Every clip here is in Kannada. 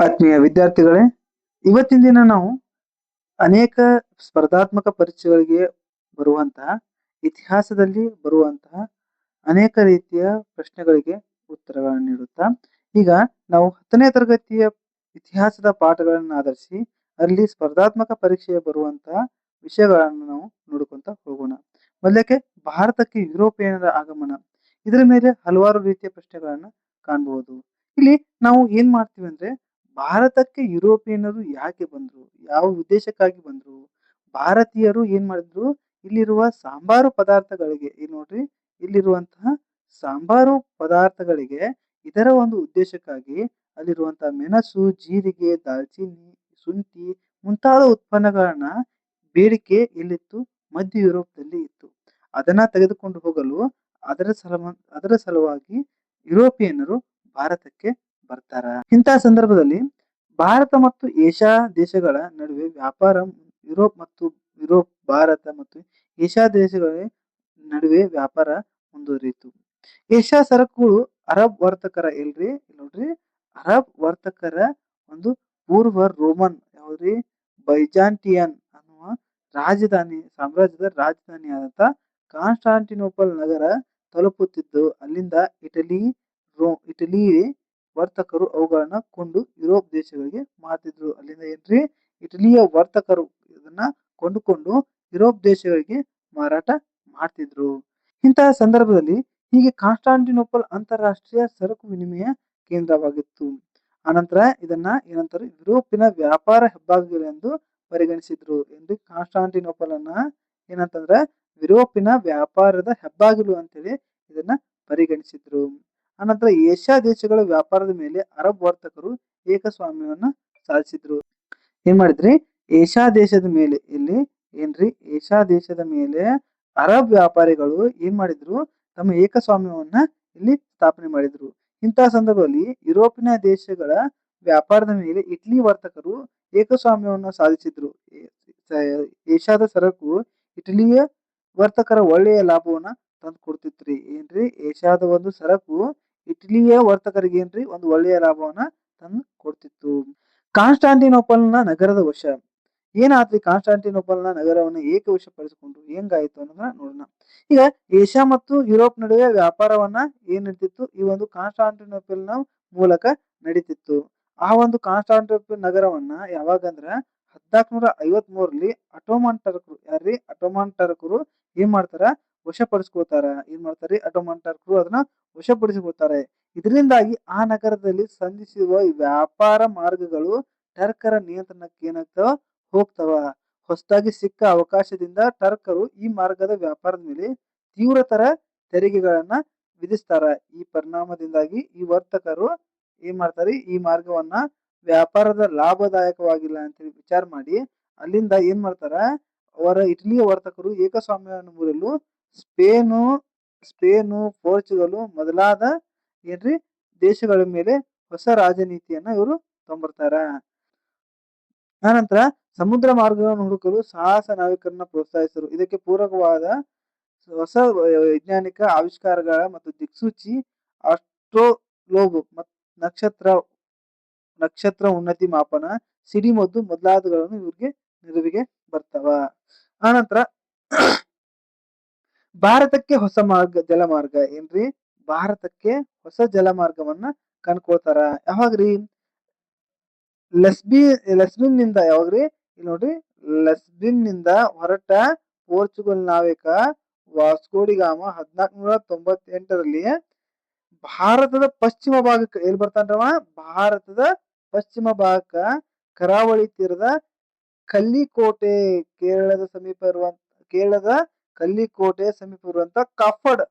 ಆತ್ಮೀಯ ವಿದ್ಯಾರ್ಥಿಗಳೇ, ಇವತ್ತಿನ ದಿನ ನಾವು ಅನೇಕ ಸ್ಪರ್ಧಾತ್ಮಕ ಪರೀಕ್ಷೆಗಳಿಗೆ ಬರುವಂತಹ ಇತಿಹಾಸದಲ್ಲಿ ಬರುವಂತಹ ಅನೇಕ ರೀತಿಯ ಪ್ರಶ್ನೆಗಳಿಗೆ ಉತ್ತರಗಳನ್ನು ನೀಡುತ್ತಾ ಈಗ ನಾವು 10ನೇ ತರಗತಿಯ ಇತಿಹಾಸದ ಪಾಠಗಳನ್ನು ಆಧರಿಸಿ ಅಲ್ಲಿ ಸ್ಪರ್ಧಾತ್ಮಕ ಪರೀಕ್ಷೆಗೆ ಬರುವಂತಹ ವಿಷಯಗಳನ್ನು ನಾವು ನೋಡ್ಕೊಂತ ಹೋಗೋಣ. ಮೊದಲಕ್ಕೆ ಭಾರತಕ್ಕೆ ಯುರೋಪಿಯನ್ನರ ಆಗಮನ. ಇದರ ಮೇಲೆ ಹಲವಾರು ರೀತಿಯ ಪ್ರಶ್ನೆಗಳನ್ನ ಕಾಣಬಹುದು. ಇಲ್ಲಿ ನಾವು ಏನ್ ಮಾಡ್ತೀವಿ ಅಂದ್ರೆ ಭಾರತಕ್ಕೆ ಯುರೋಪಿಯನ್ನರು ಯಾಕೆ ಬಂದ್ರು, ಯಾವ ಉದ್ದೇಶಕ್ಕಾಗಿ ಬಂದ್ರು, ಭಾರತೀಯರು ಏನ್ ಮಾಡಿದ್ರು, ಇಲ್ಲಿರುವ ಸಾಂಬಾರು ಪದಾರ್ಥಗಳಿಗೆ ನೋಡ್ರಿ, ಇಲ್ಲಿರುವಂತಹ ಸಾಂಬಾರು ಪದಾರ್ಥಗಳಿಗೆ ಇದರ ಒಂದು ಉದ್ದೇಶಕ್ಕಾಗಿ ಅಲ್ಲಿರುವಂತಹ ಮೆಣಸು, ಜೀರಿಗೆ, ದಾಲ್ಚಿನ್ನಿ, ಶುಂಠಿ ಮುಂತಾದ ಉತ್ಪನ್ನಗಳನ್ನ ಬೇಡಿಕೆ ಎಲ್ಲಿತ್ತು, ಮಧ್ಯ ಯುರೋಪ್ದಲ್ಲಿ ಇತ್ತು. ಅದನ್ನ ತೆಗೆದುಕೊಂಡು ಹೋಗಲು ಅದರ ಸಲುವಾಗಿ ಯುರೋಪಿಯನ್ನರು ಭಾರತಕ್ಕೆ ಬರ್ತಾರ. ಇಂತಹ ಸಂದರ್ಭದಲ್ಲಿ ಭಾರತ ಮತ್ತು ಏಷ್ಯಾ ದೇಶಗಳ ನಡುವೆ ವ್ಯಾಪಾರ ಭಾರತ ಮತ್ತು ಏಷ್ಯಾ ದೇಶಗಳ ನಡುವೆ ವ್ಯಾಪಾರ ಮುಂದುವರಿಯಿತು. ಏಷ್ಯಾ ಸರಕುಗಳು ಅರಬ್ ವರ್ತಕರ ನೋಡ್ರಿ, ಅರಬ್ ವರ್ತಕರ ಒಂದು ಪೂರ್ವ ರೋಮನ್ ಬೈಜಾಂಟಿಯನ್ ಅನ್ನುವ ಸಾಮ್ರಾಜ್ಯದ ರಾಜಧಾನಿಯಾದಂತ ಕಾನ್ಸ್ಟಾಂಟಿನೋಪಲ್ ನಗರ ತಲುಪುತ್ತಿದ್ದು, ಅಲ್ಲಿಂದ ಇಟಲಿ ವರ್ತಕರು ಅವುಗಳನ್ನ ಕೊಂಡು ಯುರೋಪ್ ದೇಶಗಳಿಗೆ ಮಾರ್ತಿದ್ರು. ಅಲ್ಲಿಂದ ಇಟಲಿಯ ವರ್ತಕರು ಇದನ್ನ ಕೊಂಡುಕೊಂಡು ಯುರೋಪ್ ದೇಶಗಳಿಗೆ ಮಾರಾಟ ಮಾಡ್ತಿದ್ರು. ಇಂತಹ ಸಂದರ್ಭದಲ್ಲಿ ಹೀಗೆ ಕಾನ್ಸ್ಟಾಂಟಿನೋಪಲ್ ಅಂತಾರಾಷ್ಟ್ರೀಯ ಸರಕು ವಿನಿಮಯ ಕೇಂದ್ರವಾಗಿತ್ತು. ಅನಂತರ ಇದನ್ನ ಏನಂತಾರೆ, ಯುರೋಪಿನ ವ್ಯಾಪಾರ ಹೆಬ್ಬಾಗಿಲೆಂದು ಪರಿಗಣಿಸಿದ್ರು. ಕಾನ್ಸ್ಟಾಂಟಿನೋಪಲ್ ಅನ್ನ ಏನಂತಂದ್ರ ಯುರೋಪಿನ ವ್ಯಾಪಾರದ ಹೆಬ್ಬಾಗಿಲು ಅಂತೇಳಿ ಇದನ್ನ ಪರಿಗಣಿಸಿದ್ರು. ಅನಂತರ ಏಷ್ಯಾ ದೇಶಗಳ ವ್ಯಾಪಾರದ ಮೇಲೆ ಅರಬ್ ವರ್ತಕರು ಏಕಸ್ವಾಮ್ಯವನ್ನ ಸಾಧಿಸಿದ್ರು. ಏನ್ ಮಾಡಿದ್ರಿ, ಏಷ್ಯಾ ದೇಶದ ಮೇಲೆ ಏಷ್ಯಾ ದೇಶದ ಮೇಲೆ ಅರಬ್ ವ್ಯಾಪಾರಿಗಳು ಏನ್ ಮಾಡಿದ್ರು, ತಮ್ಮ ಏಕಸ್ವಾಮ್ಯವನ್ನ ಇಲ್ಲಿ ಸ್ಥಾಪನೆ ಮಾಡಿದ್ರು. ಇಂತಹ ಸಂದರ್ಭದಲ್ಲಿ ಯುರೋಪಿನ ದೇಶಗಳ ವ್ಯಾಪಾರದ ಮೇಲೆ ಇಟಲಿ ವರ್ತಕರು ಏಕಸ್ವಾಮ್ಯವನ್ನು ಸಾಧಿಸಿದ್ರು. ಏಷ್ಯಾದ ಸರಕು ಇಟಲಿಯ ವರ್ತಕರ ಒಳ್ಳೆಯ ಲಾಭವನ್ನ ತಂದು ಕೊಡ್ತಿತ್ರಿ. ಏಷ್ಯಾದ ಒಂದು ಸರಕು ಇಟಲಿಯ ವರ್ತಕರಿಗೆ ಒಂದು ಒಳ್ಳೆಯ ಲಾಭವನ್ನ ತಂದು ಕೊಡ್ತಿತ್ತು. ಕಾನ್ಸ್ಟಾಂಟಿನೋಪಲ್ನ ನಗರದ ವಶ ಏನಾದ್ರಿ, ಕಾನ್ಸ್ಟಾಂಟಿನೋಪಲ್ನ ನಗರವನ್ನು ಏಕೆ ವಶಪಡಿಸಿಕೊಂಡು ಹೆಂಗಾಯ್ತು ಅನ್ನೋದನ್ನ ನೋಡೋಣ. ಈಗ ಏಷ್ಯಾ ಮತ್ತು ಯುರೋಪ್ ನಡುವೆ ವ್ಯಾಪಾರವನ್ನ ಏನ್ ನಡೀತಿತ್ತು, ಈ ಒಂದು ಕಾನ್ಸ್ಟಾಂಟಿನೋಪಲ್ನ ಮೂಲಕ ನಡೀತಿತ್ತು. ಆ ಒಂದು ಕಾನ್ಸ್ಟಾಂಟಿನೋಪಲ್ ನಗರವನ್ನ ಯಾವಾಗಂದ್ರ 1453ರಲ್ಲಿ ಅಟೋಮನ್ ಟರ್ಕರು ಏನ್ ಮಾಡ್ತಾರ, ವಶಪಡಿಸ್ಕೊಳ್ತಾರ. ಅಟೋಮನ್ ಟರ್ಕರು ಅದನ್ನ ವಶಪಡಿಸಿಕೊಳ್ತಾರೆ. ಇದರಿಂದಾಗಿ ಆ ನಗರದಲ್ಲಿ ಸಂಧಿಸುವ ವ್ಯಾಪಾರ ಮಾರ್ಗಗಳು ಟರ್ಕರ ನಿಯಂತ್ರಣಕ್ಕೆ ಏನಾಗ್ತಾವ, ಹೋಗ್ತಾವ. ಹೊಸದಾಗಿ ಸಿಕ್ಕ ಅವಕಾಶದಿಂದ ಟರ್ಕರು ಈ ಮಾರ್ಗದ ವ್ಯಾಪಾರದ ಮೇಲೆ ತೀವ್ರತರ ತೆರಿಗೆಗಳನ್ನ ವಿಧಿಸ್ತಾರ. ಈ ಪರಿಣಾಮದಿಂದಾಗಿ ಈ ವರ್ತಕರು ಏನ್ ಮಾಡ್ತಾರೆ, ಈ ಮಾರ್ಗವನ್ನ ವ್ಯಾಪಾರದ ಲಾಭದಾಯಕವಾಗಿಲ್ಲ ಅಂತ ವಿಚಾರ ಮಾಡಿ ಅಲ್ಲಿಂದ ಏನ್ ಮಾಡ್ತಾರ, ಅವರ ಇಟಲಿಯ ವರ್ತಕರು ಏಕಸ್ವಾಮ್ಯವನ್ನು ಮುರಿಯಲು ಸ್ಪೇನು, ಪೋರ್ಚುಗಲ್ ಮೊದಲಾದ ದೇಶಗಳ ಮೇಲೆ ಹೊಸ ರಾಜನೀತಿಯನ್ನ ಇವರು ತೊಂಬರ್ತಾರ. ಆನಂತರ ಸಮುದ್ರ ಮಾರ್ಗವನ್ನು ಹುಡುಕಲು ಸಾಹಸ ನಾವಿಕರನ್ನ ಪ್ರೋತ್ಸಾಹಿಸಿದರು. ಇದಕ್ಕೆ ಪೂರಕವಾದ ಹೊಸ ವೈಜ್ಞಾನಿಕ ಆವಿಷ್ಕಾರಗಳ ಮತ್ತು ದಿಕ್ಸೂಚಿ ಆಸ್ಟ್ರೋಲೋಬ್ ನಕ್ಷತ್ರ ಉನ್ನತಿ ಮಾಪನ, ಸಿಡಿಮದ್ದು ಮೊದಲಾದಗಳನ್ನು ಇವ್ರಿಗೆ ನೆರವಿಗೆ ಬರ್ತಾವ. ಆನಂತರ ಭಾರತಕ್ಕೆ ಹೊಸ ಜಲಮಾರ್ಗ ಭಾರತಕ್ಕೆ ಹೊಸ ಜಲಮಾರ್ಗವನ್ನ ಕಂಡ್ಕೊಳ್ತಾರ. ಯಾವಾಗ್ರಿ, ಲೆಸ್ಬಿನ್ ನಿಂದ ಲೆಸ್ಬಿನ್ ನಿಂದ ಹೊರಟ ಪೋರ್ಚುಗಲ್ ನಾವಿಕ ವಾಸ್ಕೋಡಿಗಾಮ 1498ರಲ್ಲಿ ಭಾರತದ ಪಶ್ಚಿಮ ಭಾಗಕ್ಕೆ ಎಲ್ಲಿ ಬರ್ತಾನ್ರವ, ಭಾರತದ ಪಶ್ಚಿಮ ಭಾಗಕ್ಕ ಕರಾವಳಿ ತೀರದ ಕಲ್ಲಿಕೋಟೆ, ಕೇರಳದ ಕಲ್ಲಿಕೋಟೆ ಸಮೀಪ ಇರುವಂತ ಕಾಫಡ್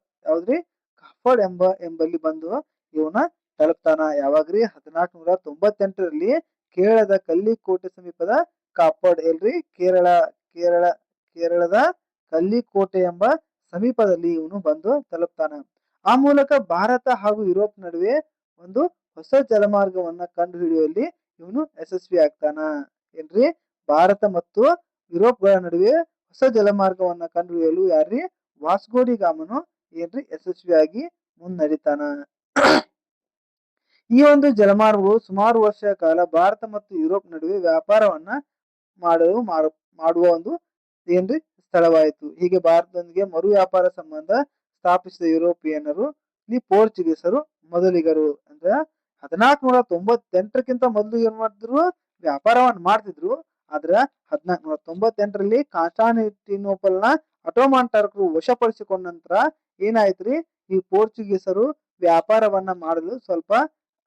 ಎಂಬಲ್ಲಿ ಬಂದು ಇವನ ತಲುಪ್ತಾನ. ಯಾವಾಗ್ರಿ, 1498ರಲ್ಲಿ ಕೇರಳದ ಕಲ್ಲಿಕೋಟೆ ಸಮೀಪದ ಕಾಫಡ್, ಕೇರಳದ ಕಲ್ಲಿಕೋಟೆ ಎಂಬ ಸಮೀಪದಲ್ಲಿ ಇವನು ಬಂದು ತಲುಪ್ತಾನ. ಆ ಮೂಲಕ ಭಾರತ ಹಾಗೂ ಯುರೋಪ್ ನಡುವೆ ಒಂದು ಹೊಸ ಜಲಮಾರ್ಗವನ್ನ ಕಂಡು ಹಿಡಿಯುವಲ್ಲಿ ಇವನು ಯಶಸ್ವಿ ಆಗ್ತಾನ. ಭಾರತ ಮತ್ತು ಯುರೋಪ್ಗಳ ನಡುವೆ ಹೊಸ ಜಲಮಾರ್ಗವನ್ನ ಕಂಡು ಹಿಡಿಯಲು ವಾಸ್ಕೋಡಿಗಾಮನು ಯಶಸ್ವಿಯಾಗಿ ಮುನ್ನಡಿತಾನ. ಈ ಒಂದು ಜಲಮಾರ್ಗವು ಸುಮಾರು ವರ್ಷಗಳ ಕಾಲ ಭಾರತ ಮತ್ತು ಯುರೋಪ್ ನಡುವೆ ವ್ಯಾಪಾರವನ್ನ ಮಾಡಲು ಮಾಡುವ ಒಂದು ಏನ್ರಿ ಸ್ಥಳವಾಯಿತು. ಹೀಗೆ ಭಾರತದೊಂದಿಗೆ ಮರು ವ್ಯಾಪಾರ ಸಂಬಂಧ ಸ್ಥಾಪಿಸಿದ ಯುರೋಪಿಯನ್ನರು ಈ ಪೋರ್ಚುಗೀಸರು ಮೊದಲಿಗರು. ಅಂದ್ರೆ 1498ಕ್ಕಿಂತ ಮೊದಲು ಏನ್ ಮಾಡ್ತಿದ್ರು, ವ್ಯಾಪಾರವನ್ನು ಮಾಡ್ತಿದ್ರು. ಆದ್ರ 1498ರಲ್ಲಿ ಕಾನ್ಸ್ಟಾಂಟಿನೋಪಲ್ನ ಅಟೋಮನ್ ಟರ್ಕರು ವಶಪಡಿಸಿಕೊಂಡ ನಂತರ ಏನಾಯ್ತ್ರಿ, ಈ ಪೋರ್ಚುಗೀಸರು ವ್ಯಾಪಾರವನ್ನ ಮಾಡಲು ಸ್ವಲ್ಪ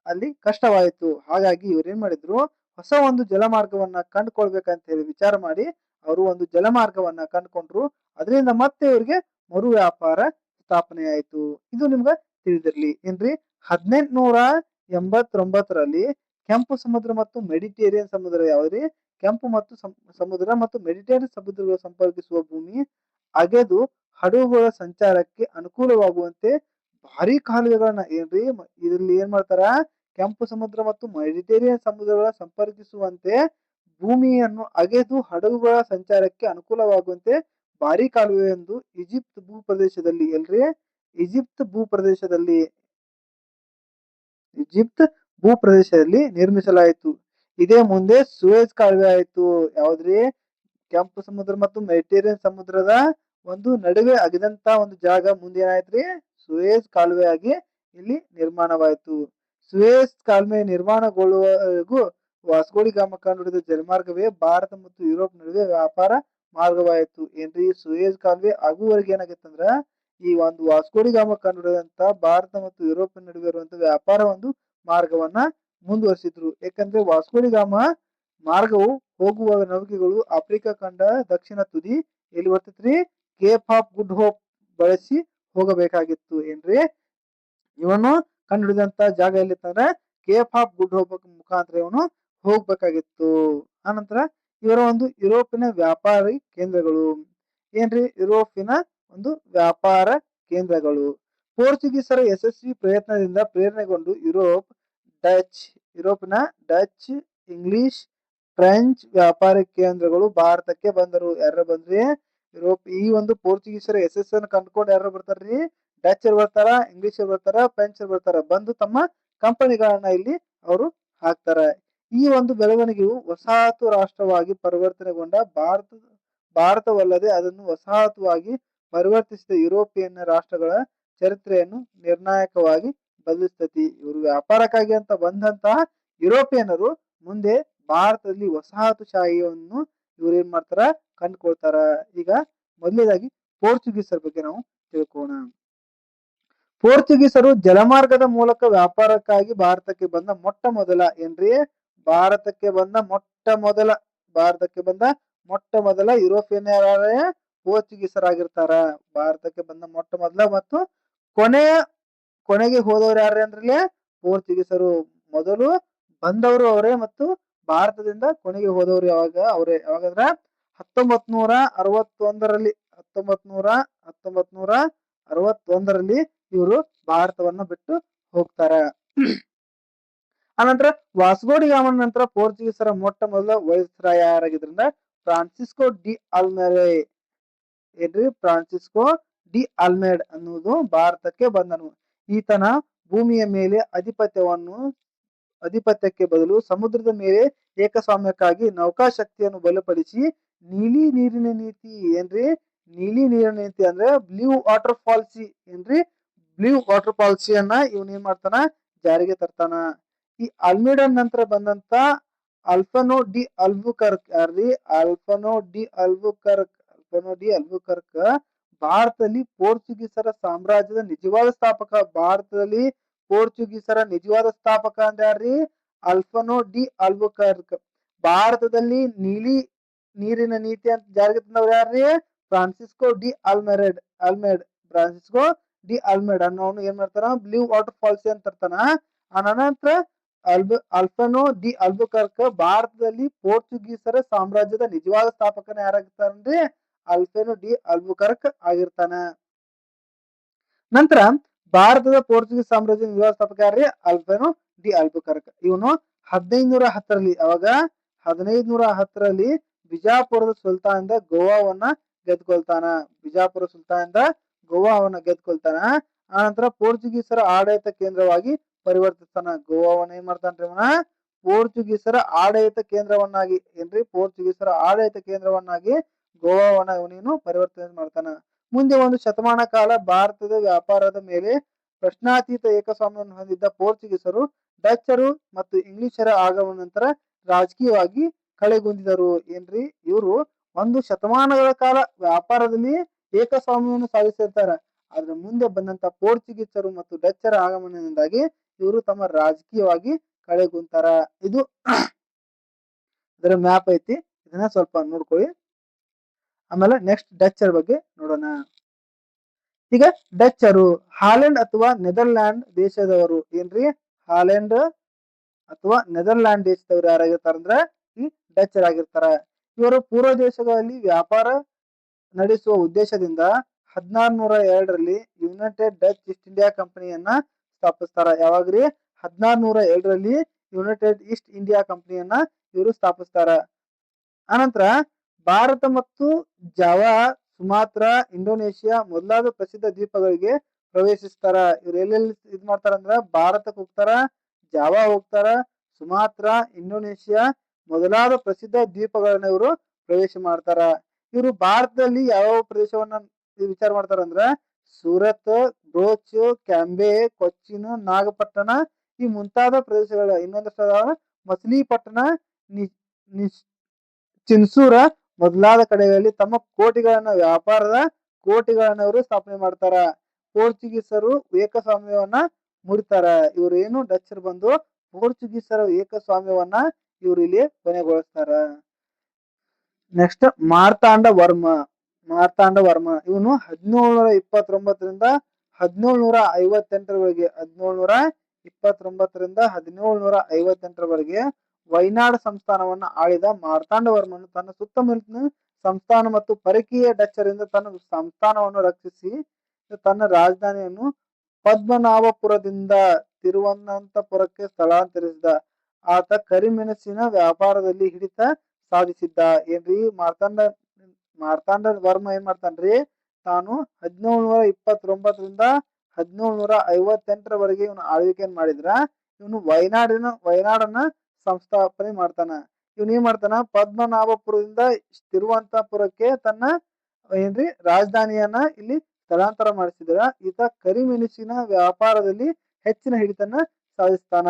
ಅಲ್ಲಿ ಕಷ್ಟವಾಯಿತು. ಹಾಗಾಗಿ ಇವ್ರು ಏನ್ ಮಾಡಿದ್ರು, ಹೊಸ ಒಂದು ಜಲಮಾರ್ಗವನ್ನ ಕಂಡುಕೊಳ್ಬೇಕಂತ ಹೇಳಿ ವಿಚಾರ ಮಾಡಿ ಅವರು ಒಂದು ಜಲಮಾರ್ಗವನ್ನ ಕಂಡುಕೊಂಡ್ರು. ಅದರಿಂದ ಮತ್ತೆ ಇವ್ರಿಗೆ ಮರು ವ್ಯಾಪಾರ ಸ್ಥಾಪನೆ ಆಯಿತು. ಇದು ನಿಮ್ಗೆ ತಿಳಿದಿರ್ಲಿ ಏನ್ರಿ. 1889ರಲ್ಲಿ ಕೆಂಪು ಸಮುದ್ರ ಮತ್ತು ಮೆಡಿಟೇರಿಯನ್ ಸಮುದ್ರ ಯಾವ್ದ್ರಿ, ಕೆಂಪು ಮತ್ತು ಸಮುದ್ರ ಮತ್ತು ಮೆಡಿಟೇರಿಯನ್ ಸಮುದ್ರಗಳು ಸಂಪರ್ಕಿಸುವ ಭೂಮಿ ಅಗೆದು ಹಡಗುಗಳ ಸಂಚಾರಕ್ಕೆ ಅನುಕೂಲವಾಗುವಂತೆ ಭಾರಿ ಕಾಲುವೆಗಳನ್ನ ಏನ್ರಿ ಇದ್ರಲ್ಲಿ ಏನ್ ಮಾಡ್ತಾರ, ಕೆಂಪು ಸಮುದ್ರ ಮತ್ತು ಮೆಡಿಟೇರಿಯನ್ ಸಮುದ್ರಗಳ ಸಂಪರ್ಕಿಸುವಂತೆ ಭೂಮಿಯನ್ನು ಅಗೆದು ಹಡಗುಗಳ ಸಂಚಾರಕ್ಕೆ ಅನುಕೂಲವಾಗುವಂತೆ ಭಾರಿ ಕಾಲುವೆ ಎಂದು ಈಜಿಪ್ಟ್ ಭೂಪ್ರದೇಶದಲ್ಲಿ ಎಲ್ರಿ, ಈಜಿಪ್ಟ್ ಭೂಪ್ರದೇಶದಲ್ಲಿ ನಿರ್ಮಿಸಲಾಯಿತು. ಇದೇ ಮುಂದೆ ಸೂಯೆಜ್ ಕಾಲುವೆ ಆಯಿತು. ಯಾವ್ದ್ರಿ, ಕೆಂಪು ಸಮುದ್ರ ಮತ್ತು ಮೆಡಿಟೇರಿಯನ್ ಸಮುದ್ರದ ಒಂದು ನಡುವೆ ಅಗೆದಂತ ಒಂದು ಜಾಗ ಮುಂದೆ ಏನಾಯ್ತ್ರಿ, ಸೂಯೆಜ್ ಕಾಲುವೆ ಆಗಿ ಇಲ್ಲಿ ನಿರ್ಮಾಣವಾಯಿತು. ಸೂಯೆಜ್ ಕಾಲುವೆ ನಿರ್ಮಾಣಗೊಳ್ಳುವವರೆಗೂ ವಾಸ್ಕೋಡಿ ಗಾಮ ಕಂಡುಹಿಡಿದ ಜಲಮಾರ್ಗವೇ ಭಾರತ ಮತ್ತು ಯುರೋಪ್ ನಡುವೆ ವ್ಯಾಪಾರ ಮಾರ್ಗವಾಯಿತು. ಏನ್ರಿ, ಸೂಯೆಜ್ ಕಾಲುವೆ ಆಗುವವರೆಗೆ ಏನಾಗಿತ್ತಂದ್ರ ಈ ಒಂದು ವಾಸ್ಕೋಡಿ ಗಾಮ ಕಂಡುಹಿಡಿದಂತ ಭಾರತ ಮತ್ತು ಯುರೋಪ್ ನಡುವೆ ಇರುವಂತ ವ್ಯಾಪಾರ ಒಂದು ಮಾರ್ಗವನ್ನ ಮುಂದುವರಿಸಿದ್ರು. ಯಾಕಂದ್ರೆ ವಾಸ್ಕೋಡಿ ಗಾಮ ಮಾರ್ಗವು ಹೋಗುವ ನೌಕೆಗಳು ಆಫ್ರಿಕಾ ಖಂಡ ದಕ್ಷಿಣ ತುದಿ ಎಲ್ಲಿ ಬರ್ತೈತ್ರಿ, ಕೇಪ್ ಆಫ್ ಗುಡ್ ಹೋಪ್ ಬಳಸಿ ಹೋಗಬೇಕಾಗಿತ್ತು. ಏನ್ರಿ, ಇವನು ಕಂಡುಹಿಡಿದಂತ ಜಾಗ ಎಲ್ಲಿತ್ತಂದ್ರೆ ಕೇಪ್ ಆಫ್ ಗುಡ್ ಹೋಪ್ ಮುಖಾಂತರ ಇವನು ಹೋಗ್ಬೇಕಾಗಿತ್ತು. ಆನಂತರ ಇವರ ಒಂದು ಯುರೋಪಿನ ವ್ಯಾಪಾರಿ ಕೇಂದ್ರಗಳು ಏನ್ರಿ, ಯುರೋಪಿನ ಒಂದು ವ್ಯಾಪಾರ ಕೇಂದ್ರಗಳು. ಪೋರ್ಚುಗೀಸರ ಯಶಸ್ವಿ ಪ್ರಯತ್ನದಿಂದ ಪ್ರೇರಣೆಗೊಂಡು ಯುರೋಪಿನ ಡಚ್, ಇಂಗ್ಲಿಷ್, ಫ್ರೆಂಚ್ ವ್ಯಾಪಾರಿ ಕೇಂದ್ರಗಳು ಭಾರತಕ್ಕೆ ಬಂದರು. ಯಾರು ಬಂದ್ರಿ, ಯುರೋಪ್. ಈ ಒಂದು ಪೋರ್ಚುಗೀಸರ ಯಶಸ್ಸನ್ನು ಕಂಡುಕೊಂಡು ಯಾರು ಬರ್ತಾರ್ರಿ, ಡಚ್ ಬರ್ತಾರ, ಇಂಗ್ಲಿಷ್ ಬರ್ತಾರ, ಫ್ರೆಂಚ್ ಬರ್ತಾರ. ಬಂದು ತಮ್ಮ ಕಂಪನಿಗಳನ್ನ ಇಲ್ಲಿ ಅವರು ಹಾಕ್ತಾರ. ಈ ಒಂದು ಬೆಳವಣಿಗೆಯು ವಸಾಹತು ರಾಷ್ಟ್ರವಾಗಿ ಪರಿವರ್ತನೆಗೊಂಡ ಭಾರತವಲ್ಲದೆ ಅದನ್ನು ವಸಾಹತುವಾಗಿ ಪರಿವರ್ತಿಸಿದ ಯುರೋಪಿಯನ್ ರಾಷ್ಟ್ರಗಳ ಚರಿತ್ರೆಯನ್ನು ನಿರ್ಣಾಯಕವಾಗಿ ಬದಲಿಸ್ತತಿ. ಇವರು ವ್ಯಾಪಾರಕ್ಕಾಗಿ ಅಂತ ಬಂದಂತಹ ಯುರೋಪಿಯನ್ನರು ಮುಂದೆ ಭಾರತದಲ್ಲಿ ವಸಾಹತುಶಾಹಿಯನ್ನು ಇವ್ರು ಏನ್ ಮಾಡ್ತಾರ, ಕಂಡುಕೊಳ್ತಾರ. ಈಗ ಮೊದಲನೇದಾಗಿ ಪೋರ್ಚುಗೀಸರ ಬಗ್ಗೆ ನಾವು ತಿಳ್ಕೋಣ. ಪೋರ್ಚುಗೀಸರು ಜಲಮಾರ್ಗದ ಮೂಲಕ ವ್ಯಾಪಾರಕ್ಕಾಗಿ ಭಾರತಕ್ಕೆ ಬಂದ ಮೊಟ್ಟ ಮೊದಲ ಏನ್ರಿ, ಭಾರತಕ್ಕೆ ಬಂದ ಮೊಟ್ಟ ಮೊದಲ ಯುರೋಪಿಯನ್ ಪೋರ್ಚುಗೀಸರಾಗಿರ್ತಾರ. ಭಾರತಕ್ಕೆ ಬಂದ ಮೊಟ್ಟ ಮೊದಲ ಮತ್ತು ಕೊನೆಗೆ ಹೋದವರು ಯಾರು ಅಂದ್ರೆ ಪೋರ್ಚುಗೀಸರು. ಮೊದಲು ಬಂದವರು ಅವರೇ ಮತ್ತು ಭಾರತದಿಂದ ಕೊನೆಗೆ ಹೋದವರು ಯಾವಾಗಂದ್ರ 1961ರಲ್ಲಿ ಇವರು ಭಾರತವನ್ನ ಬಿಟ್ಟು ಹೋಗ್ತಾರ. ಅನಂತರ ವಾಸ್ಕೋಡಿ ಗಾಮನ ನಂತರ ಪೋರ್ಚುಗೀಸರ ಮೊಟ್ಟ ಮೊದಲ ವೈಸ್ರಾಯ ಯಾರಾಗಿದ್ರಿಂದ ಫ್ರಾನ್ಸಿಸ್ಕೋ ಡಿ ಆಲ್ಮೆಡ್ ಅನ್ನುವುದು ಭಾರತಕ್ಕೆ ಬಂದನು. ಈತನ ಭೂಮಿಯ ಮೇಲೆ ಅಧಿಪತ್ಯಕ್ಕೆ ಬದಲು ಸಮುದ್ರದ ಮೇಲೆ ಏಕಸ್ವಾಮ್ಯಕ್ಕಾಗಿ ನೌಕಾಶಕ್ತಿಯನ್ನು ಬಲಪಡಿಸಿ ನೀಲಿ ನೀರಿನ ನೀತಿ ಏನ್ರಿ, ನೀಲಿ ನೀರಿನ ನೀತಿ ಅಂದ್ರೆ ಬ್ಲೂ ವಾಟರ್ ಪಾಲಿಸಿ ಏನ್ರಿ, ಬ್ಲೂ ವಾಟರ್ ಪಾಲಿಸಿಯನ್ನ ಇವನ್ ಏನ್ ಮಾಡ್ತಾನ, ಜಾರಿಗೆ ತರ್ತಾನ. ಈ ಆಲ್ಮಿಡನ್ ನಂತರ ಬಂದಂತ ಆಲ್ಫನೋ ಡಿ ಅಲ್ಬುಕರ್ಕ್ ಭಾರತದಲ್ಲಿ ಪೋರ್ಚುಗೀಸರ ಸಾಮ್ರಾಜ್ಯದ ನಿಜವಾದ ಸ್ಥಾಪಕ. ಭಾರತದಲ್ಲಿ ಪೋರ್ಚುಗೀಸರ ನಿಜವಾದ ಸ್ಥಾಪಕ ಅಂದ್ರೆ ಯಾರ್ರಿ, ಆಲ್ಫನೋ ಡಿ ಅಲ್ಬುಕರ್ಕ್. ಭಾರತದಲ್ಲಿ ನೀಲಿ ನೀರಿನ ನೀತಿ ಅಂತ ಜಾರಿಗೆ ತಂದವ್ರು ಯಾರ್ರಿ, ಫ್ರಾನ್ಸಿಸ್ಕೋ ಡಿ ಆಲ್ಮೆಡ್ ಅನ್ನೋನು ಏನ್ ಮಾಡ್ತಾನ, ಬ್ಲೂ ವಾಟರ್ ಪಾಲಿಸಿ ಅಂತ ತರ್ತಾನ. ಅನಂತರ ಆಲ್ಫನೋ ಡಿ ಅಲ್ಬುಕರ್ಕ್ ಭಾರತದಲ್ಲಿ ಪೋರ್ಚುಗೀಸರ ಸಾಮ್ರಾಜ್ಯದ ನಿಜವಾದ ಸ್ಥಾಪಕನ ಯಾರಾಗಿರ್ತಾರಂದ್ರೆ ಆಲ್ಫನೋ ಡಿ ಅಲ್ಬುಕರ್ಕ್ ಆಗಿರ್ತಾನ. ನಂತರ ಭಾರತದ ಪೋರ್ಚುಗೀಸ್ ಸಾಮ್ರಾಜ್ಯದ ನಿಜವಾದ ಸ್ಥಾಪಕ ಯಾರ್ರಿ, ಆಲ್ಫನೋ ಡಿ ಅಲ್ಬುಕರ್ಕ್. ಇವನು 1510ರಲ್ಲಿ ಬಿಜಾಪುರದ ಸುಲ್ತಾನದ ಗೋವಾವನ್ನ ಗೆದ್ಕೊಳ್ತಾನ. ಆನಂತರ ಪೋರ್ಚುಗೀಸರ ಆಡಳಿತ ಕೇಂದ್ರವಾಗಿ ಪರಿವರ್ತಿಸ್ತಾನ. ಗೋವಾವನ್ನ ಏನ್ ಮಾಡ್ತಾನ್ರಿ ಅವನ ಪೋರ್ಚುಗೀಸರ ಆಡಳಿತ ಕೇಂದ್ರವನ್ನಾಗಿ ಪೋರ್ಚುಗೀಸರ ಆಡಳಿತ ಕೇಂದ್ರವನ್ನಾಗಿ ಗೋವಾವನ್ನ ಇವನೇನು ಪರಿವರ್ತನೆ ಮಾಡ್ತಾನ. ಮುಂದೆ ಒಂದು ಶತಮಾನ ಕಾಲ ಭಾರತದ ವ್ಯಾಪಾರದ ಮೇಲೆ ಪ್ರಶ್ನಾತೀತ ಏಕಸ್ವಾಮ್ಯವನ್ನು ಹೊಂದಿದ್ದ ಪೋರ್ಚುಗೀಸರು ಡಚ್ಚರು ಮತ್ತು ಇಂಗ್ಲಿಷರ ಆಗಮನ ನಂತರ ರಾಜಕೀಯವಾಗಿ ಕಳೆಗುಂದಿದರು. ಏನ್ರಿ ಇವರು ಒಂದು ಶತಮಾನಗಳ ಕಾಲ ವ್ಯಾಪಾರದಲ್ಲಿ ಏಕಸ್ವಾಮ್ಯವನ್ನು ಸಾಧಿಸಿರ್ತಾರೆ. ಆದ್ರೆ ಮುಂದೆ ಬಂದಂತ ಪೋರ್ಚುಗೀಸರು ಮತ್ತು ಡಚ್ಚರ ಆಗಮನದಿಂದಾಗಿ ಇವರು ತಮ್ಮ ರಾಜಕೀಯವಾಗಿ ಕಳೆಗುಂತಾರ. ಇದು ಇದರ ಮ್ಯಾಪ್ ಐತಿ, ಇದನ್ನ ಸ್ವಲ್ಪ ನೋಡ್ಕೊಳ್ಳಿ. ಆಮೇಲೆ ನೆಕ್ಸ್ಟ್ ಡಚ್ಚರ್ ಬಗ್ಗೆ ನೋಡೋಣ. ಈಗ ಡಚ್ಚರು ಹಾಲೆಂಡ್ ಅಥವಾ ನೆದರ್ಲ್ಯಾಂಡ್ ದೇಶದವರು. ಏನ್ರಿ ಹಾಲೆಂಡ್ ಅಥವಾ ನೆದರ್ಲ್ಯಾಂಡ್ ದೇಶದವರು ಯಾರಾಗಿರ್ತಾರ ಅಂದ್ರ ಈ ಡಚ್ಚರ್ ಆಗಿರ್ತಾರ. ಇವರು ಪೂರ್ವ ದೇಶಗಳಲ್ಲಿ ವ್ಯಾಪಾರ ನಡೆಸುವ ಉದ್ದೇಶದಿಂದ 1602ರಲ್ಲಿ ಯುನೈಟೆಡ್ ಡಚ್ ಈಸ್ಟ್ ಇಂಡಿಯಾ ಕಂಪನಿಯನ್ನ ಸ್ಥಾಪಿಸ್ತಾರ. ಯಾವಾಗ್ರಿ 1602ರಲ್ಲಿ ಯುನೈಟೆಡ್ ಈಸ್ಟ್ ಇಂಡಿಯಾ ಕಂಪನಿಯನ್ನ ಇವರು ಸ್ಥಾಪಿಸ್ತಾರ. ಅನಂತರ ಭಾರತ ಮತ್ತು ಜಾವಾ, ಸುಮಾತ್ರಾ, ಇಂಡೋನೇಷಿಯಾ ಮೊದಲಾದ ಪ್ರಸಿದ್ಧ ದ್ವೀಪಗಳಿಗೆ ಪ್ರವೇಶಿಸ್ತಾರ. ಇವ್ರು ಎಲ್ಲೆಲ್ಲಿ ಇದ್ ಮಾಡ್ತಾರ ಅಂದ್ರ ಭಾರತಕ್ಕೆ ಹೋಗ್ತಾರ, ಜಾವಾ ಹೋಗ್ತಾರ, ಸುಮಾತ್ರಾ, ಇಂಡೋನೇಷಿಯಾ ಮೊದಲಾದ ಪ್ರಸಿದ್ಧ ದ್ವೀಪಗಳನ್ನ ಇವರು ಪ್ರವೇಶ ಮಾಡ್ತಾರ. ಇವರು ಭಾರತದಲ್ಲಿ ಯಾವ ಪ್ರದೇಶವನ್ನ ವಿಚಾರ ಮಾಡ್ತಾರ ಅಂದ್ರ ಸೂರತ್, ಬ್ರೋಚ್, ಕ್ಯಾಂಬೆ, ಕೊಚ್ಚಿನ್, ನಾಗಪಟ್ಟಣ ಈ ಮುಂತಾದ ಪ್ರದೇಶಗಳ ಇನ್ನೊಂದಷ್ಟು ಮಚಿಲಿಪಟ್ಟಣ, ಚಿನ್ಸೂರ ಮೊದಲಾದ ಕಡೆಗಳಲ್ಲಿ ತಮ್ಮ ಕೋಟೆಗಳನ್ನ ವ್ಯಾಪಾರದ ಕೋಟೆಗಳನ್ನ ಇವರು ಸ್ಥಾಪನೆ ಮಾಡ್ತಾರ. ಪೋರ್ಚುಗೀಸರು ಏಕಸ್ವಾಮ್ಯವನ್ನ ಮುರಿತಾರ. ಇವರು ಏನು ಡಚ್ಚರ್ ಬಂದು ಪೋರ್ಚುಗೀಸರ ಏಕಸ್ವಾಮ್ಯವನ್ನ ಇವರು ಇಲ್ಲಿ ಕೊನೆಗೊಳಿಸ್ತಾರ. ನೆಕ್ಸ್ಟ್ ಮಾರ್ತಾಂಡ ವರ್ಮ. ಇವನು 1729ರಿಂದ 1758ರವರೆಗೆ 1729ರಿಂದ 1758ರವರೆಗೆ ವೈನಾಡ್ ಸಂಸ್ಥಾನವನ್ನ ಆಳಿದ ಮಾರ್ತಾಂಡವರ್ಮನು ತನ್ನ ಸುತ್ತಮುತ್ತಲಿನ ಸಂಸ್ಥಾನ ಮತ್ತು ಪರಕೀಯ ಡಚ್ಚರಿಂದ ತನ್ನ ಸಂಸ್ಥಾನವನ್ನು ರಕ್ಷಿಸಿ ತನ್ನ ರಾಜಧಾನಿಯನ್ನು ಪದ್ಮನಾಭಪುರದಿಂದ ತಿರುವನಂತಪುರಕ್ಕೆ ಸ್ಥಳಾಂತರಿಸಿದ. ಆತ ಕರಿಮೆಣಸಿನ ವ್ಯಾಪಾರದಲ್ಲಿ ಹಿಡಿತ ಸಾಧಿಸಿದ್ದ. ಏನ್ರಿ ಮಾರ್ತಾಂಡ ವರ್ಮ ಏನ್ ಮಾಡ್ತಾನ್ರಿ, ತಾನು 1729ರಿಂದ 1758ರವರೆಗೆ ಇವನು ಆಳ್ವಿಕೆಯನ್ನು ಮಾಡಿದ್ರ ಇವನು ವೈನಾಡನ್ನ ಸಂಸ್ಥಾಪನೆ ಮಾಡ್ತಾನ. ಇವನ್ ಏನ್ ಮಾಡ್ತಾನ, ಪದ್ಮನಾಭಪುರದಿಂದ ತಿರುವನಂತಪುರಕ್ಕೆ ತನ್ನ ಏನ್ರಿ ರಾಜಧಾನಿಯನ್ನ ಇಲ್ಲಿ ಸ್ಥಳಾಂತರ ಮಾಡಿಸಿದ್ರ. ಈತ ಕರಿಮೆಣಸಿನ ವ್ಯಾಪಾರದಲ್ಲಿ ಹೆಚ್ಚಿನ ಹಿಡಿತನ್ನ ಸಾಧಿಸ್ತಾನ.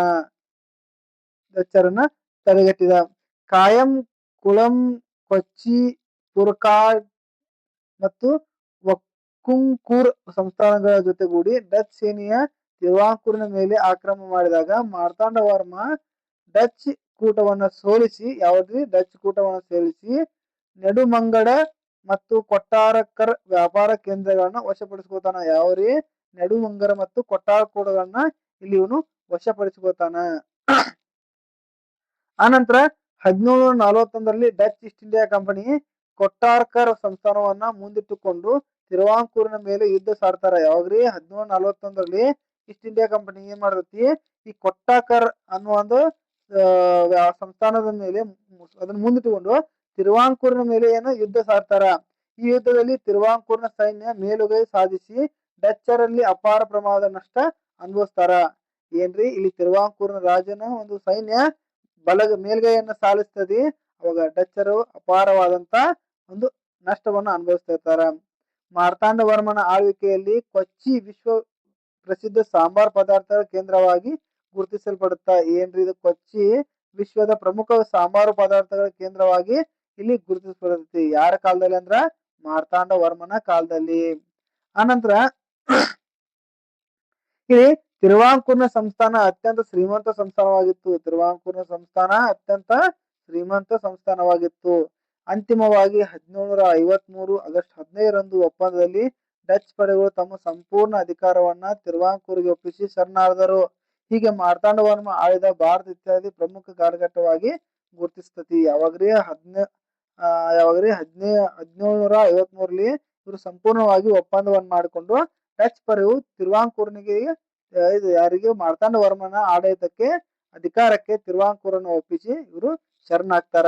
ಡಚ್ಚರನ್ನ ತಡೆಗಟ್ಟಿದ. ಕಾಯಂ ಕುಳಂ, ಕೊಚ್ಚಿ, ಪುರ್ಕಾಡ್ ಮತ್ತು ವಕ್ಕುಂಕೂರ್ ಸಂಸ್ಥಾನಗಳ ಜೊತೆಗೂಡಿ ಡಚ್ ಸೇನೆಯ ತಿರುವಾಂಕೂರಿನ ಮೇಲೆ ಆಕ್ರಮಣ ಮಾಡಿದಾಗ ಮಾರ್ತಾಂಡವರ್ಮ ಡಚ್ ಕೂಟವನ್ನ ಸೋಲಿಸಿ ನೆಡುಮಂಗಡ ಮತ್ತು ಕೊಟ್ಟಾರಕ್ಕರ್ ವ್ಯಾಪಾರ ಕೇಂದ್ರಗಳನ್ನ ವಶಪಡಿಸ್ಕೋತಾನ. ಯಾವ್ರಿ ನೆಡುಮಂಗರ ಮತ್ತು ಕೊಟ್ಟಾರಕೋಟಗಳನ್ನ ಇಲ್ಲಿ ಇವನು ವಶಪಡಿಸ್ಕೋತಾನ. ಆನಂತರ 1741ರಲ್ಲಿ ಡಚ್ ಈಸ್ಟ್ ಇಂಡಿಯಾ ಕಂಪನಿ ಕೊಟ್ಟಾರ್ಕರ್ ಸಂಸ್ಥಾನವನ್ನ ಮುಂದಿಟ್ಟುಕೊಂಡು ತಿರುವಾಂಕೂರಿನ ಮೇಲೆ ಯುದ್ಧ ಸಾರ್ತಾರ. ಯಾವಾಗ್ರಿ 1741ರಲ್ಲಿ ಈಸ್ಟ್ ಇಂಡಿಯಾ ಕಂಪನಿ ಏನ್ ಮಾಡತೈತಿ, ಈ ಕೊಟ್ಟಾಕರ್ ಅನ್ನುವ ಒಂದು ಸಂಸ್ಥಾನದ ಮೇಲೆ ಅದನ್ನ ಮುಂದಿಟ್ಟುಕೊಂಡು ತಿರುವಾಂಕೂರಿನ ಮೇಲೆ ಏನು ಯುದ್ಧ ಸಾರ್ತಾರ. ಈ ಯುದ್ಧದಲ್ಲಿ ತಿರುವಾಂಕೂರಿನ ಸೈನ್ಯ ಮೇಲುಗೈ ಸಾಧಿಸಿ ಡಚ್ಚರಲ್ಲಿ ಅಪಾರ ಪ್ರಮಾಣದ ನಷ್ಟ ಅನುಭವಿಸ್ತಾರ. ಏನ್ರಿ ಇಲ್ಲಿ ತಿರುವಾಂಕೂರಿನ ರಾಜನ ಒಂದು ಸೈನ್ಯ ಮೇಲ್ಗೈಯನ್ನ ಸಾಧಿಸ್ತದೆ. ಅವಾಗ ಡಚ್ಚರು ಅಪಾರವಾದಂತ ಒಂದು ನಷ್ಟವನ್ನು ಅನುಭವಿಸ್ತಾ ಇರ್ತಾರ. ಮಾರ್ತಾಂಡವರ್ಮನ ಆಳ್ವಿಕೆಯಲ್ಲಿ ಕೊಚ್ಚಿ ವಿಶ್ವ ಪ್ರಸಿದ್ಧ ಸಾಂಬಾರ್ ಪದಾರ್ಥಗಳ ಕೇಂದ್ರವಾಗಿ ಗುರುತಿಸಲ್ಪಡುತ್ತಾ. ಏನ್ರಿ ಇದು ಕೊಚ್ಚಿ ವಿಶ್ವದ ಪ್ರಮುಖ ಸಾಂಬಾರು ಪದಾರ್ಥಗಳ ಕೇಂದ್ರವಾಗಿ ಇಲ್ಲಿ ಗುರುತಿಸಲ್ಪಡುತ್ತೆ. ಯಾರ ಕಾಲದಲ್ಲಿ ಅಂದ್ರ ಮಾರ್ತಾಂಡವರ್ಮನ ಕಾಲದಲ್ಲಿ. ಆನಂತರ ಇಲ್ಲಿ ತಿರುವಾಂಕೂರಿನ ಸಂಸ್ಥಾನ ಅತ್ಯಂತ ಶ್ರೀಮಂತ ಸಂಸ್ಥಾನವಾಗಿತ್ತು. ಅಂತಿಮವಾಗಿ 1753 ಆಗಸ್ಟ್ 15ರಂದು ಒಪ್ಪಂದದಲ್ಲಿ ಡಚ್ ಪಡೆಗಳು ತಮ್ಮ ಸಂಪೂರ್ಣ ಅಧಿಕಾರವನ್ನ ತಿರುವಾಂಕೂರಿಗೆ ಒಪ್ಪಿಸಿ ಶರಣಾದರು. ಹೀಗೆ ಮಾರ್ತಾಂಡವರ್ಮ ಆಳಿದ ಭಾರತ ಇತ್ಯಾದಿ ಪ್ರಮುಖ ಕಾಲಘಟ್ಟವಾಗಿ ಗುರುತಿಸ್ತತಿ. ಯಾವಾಗ್ರಿ 1753ರಲ್ಲಿ ಇವರು ಸಂಪೂರ್ಣವಾಗಿ ಒಪ್ಪಂದವನ್ನು ಮಾಡಿಕೊಂಡು ಡಚ್ ಪಡೆಯು ತಿರುವಾಂಕೂರ್ನಿಗೆ ಯಾರಿಗೆ ಮಾರ್ತಾಂಡವರ್ಮನ ಆಡಳಿತಕ್ಕೆ ಅಧಿಕಾರಕ್ಕೆ ತಿರುವಾಂಕೂರನ್ನು ಒಪ್ಪಿಸಿ ಇವರು ಶರಣಾಗ್ತಾರ.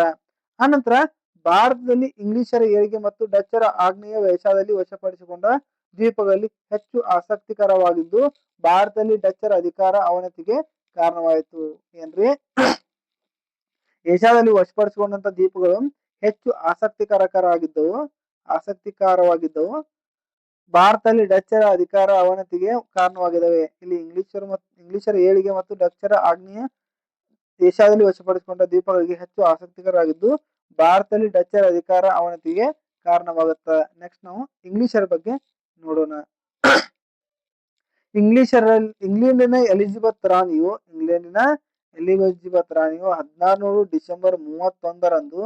ಆನಂತರ ಭಾರತದಲ್ಲಿ ಇಂಗ್ಲಿಷರ ಏಳಿಗೆ ಮತ್ತು ಡಚ್ಚರ ಆಗ್ನೇಯ ವೈಶಾಲ್ಯದಲ್ಲಿ ವಶಪಡಿಸಿಕೊಂಡ ದ್ವೀಪಗಳಲ್ಲಿ ಹೆಚ್ಚು ಆಸಕ್ತಿಕರವಾಗಿದ್ದು ಭಾರತದಲ್ಲಿ ಡಚ್ಚರ ಅಧಿಕಾರ ಅವನತಿಗೆ ಕಾರಣವಾಯಿತು. ಏನ್ರಿ, ಏಷ್ಯಾದಲ್ಲಿ ವಶಪಡಿಸಿಕೊಂಡಂತ ದ್ವೀಪಗಳು ಹೆಚ್ಚು ಆಸಕ್ತಿಕರವಾಗಿದ್ದವು. ಭಾರತದಲ್ಲಿ ಡಚ್ಚರ ಅಧಿಕಾರ ಅವನತಿಗೆ ಕಾರಣವಾಗಿದ್ದಾವೆ. ಇಲ್ಲಿ ಇಂಗ್ಲಿಷರ ಏಳಿಗೆ ಮತ್ತು ಡಚ್ಚರ ಆಗ್ನೇಯ ಏಷ್ಯಾದಲ್ಲಿ ವಶಪಡಿಸಿಕೊಂಡ ದ್ವೀಪಗಳಿಗೆ ಹೆಚ್ಚು ಆಸಕ್ತಿಕರವಾಗಿದ್ದು ಭಾರತದಲ್ಲಿ ಡಚ್ಚರ ಅಧಿಕಾರ ಅವನತಿಗೆ ಕಾರಣವಾಗುತ್ತೆ. ನೆಕ್ಸ್ಟ್ ನಾವು ಇಂಗ್ಲಿಷರ ಬಗ್ಗೆ ನೋಡೋಣ. ಇಂಗ್ಲೆಂಡಿನ ಎಲಿಜಬೆತ್ ರಾಣಿಯು 1600 ಡಿಸೆಂಬರ್ 31ರಂದು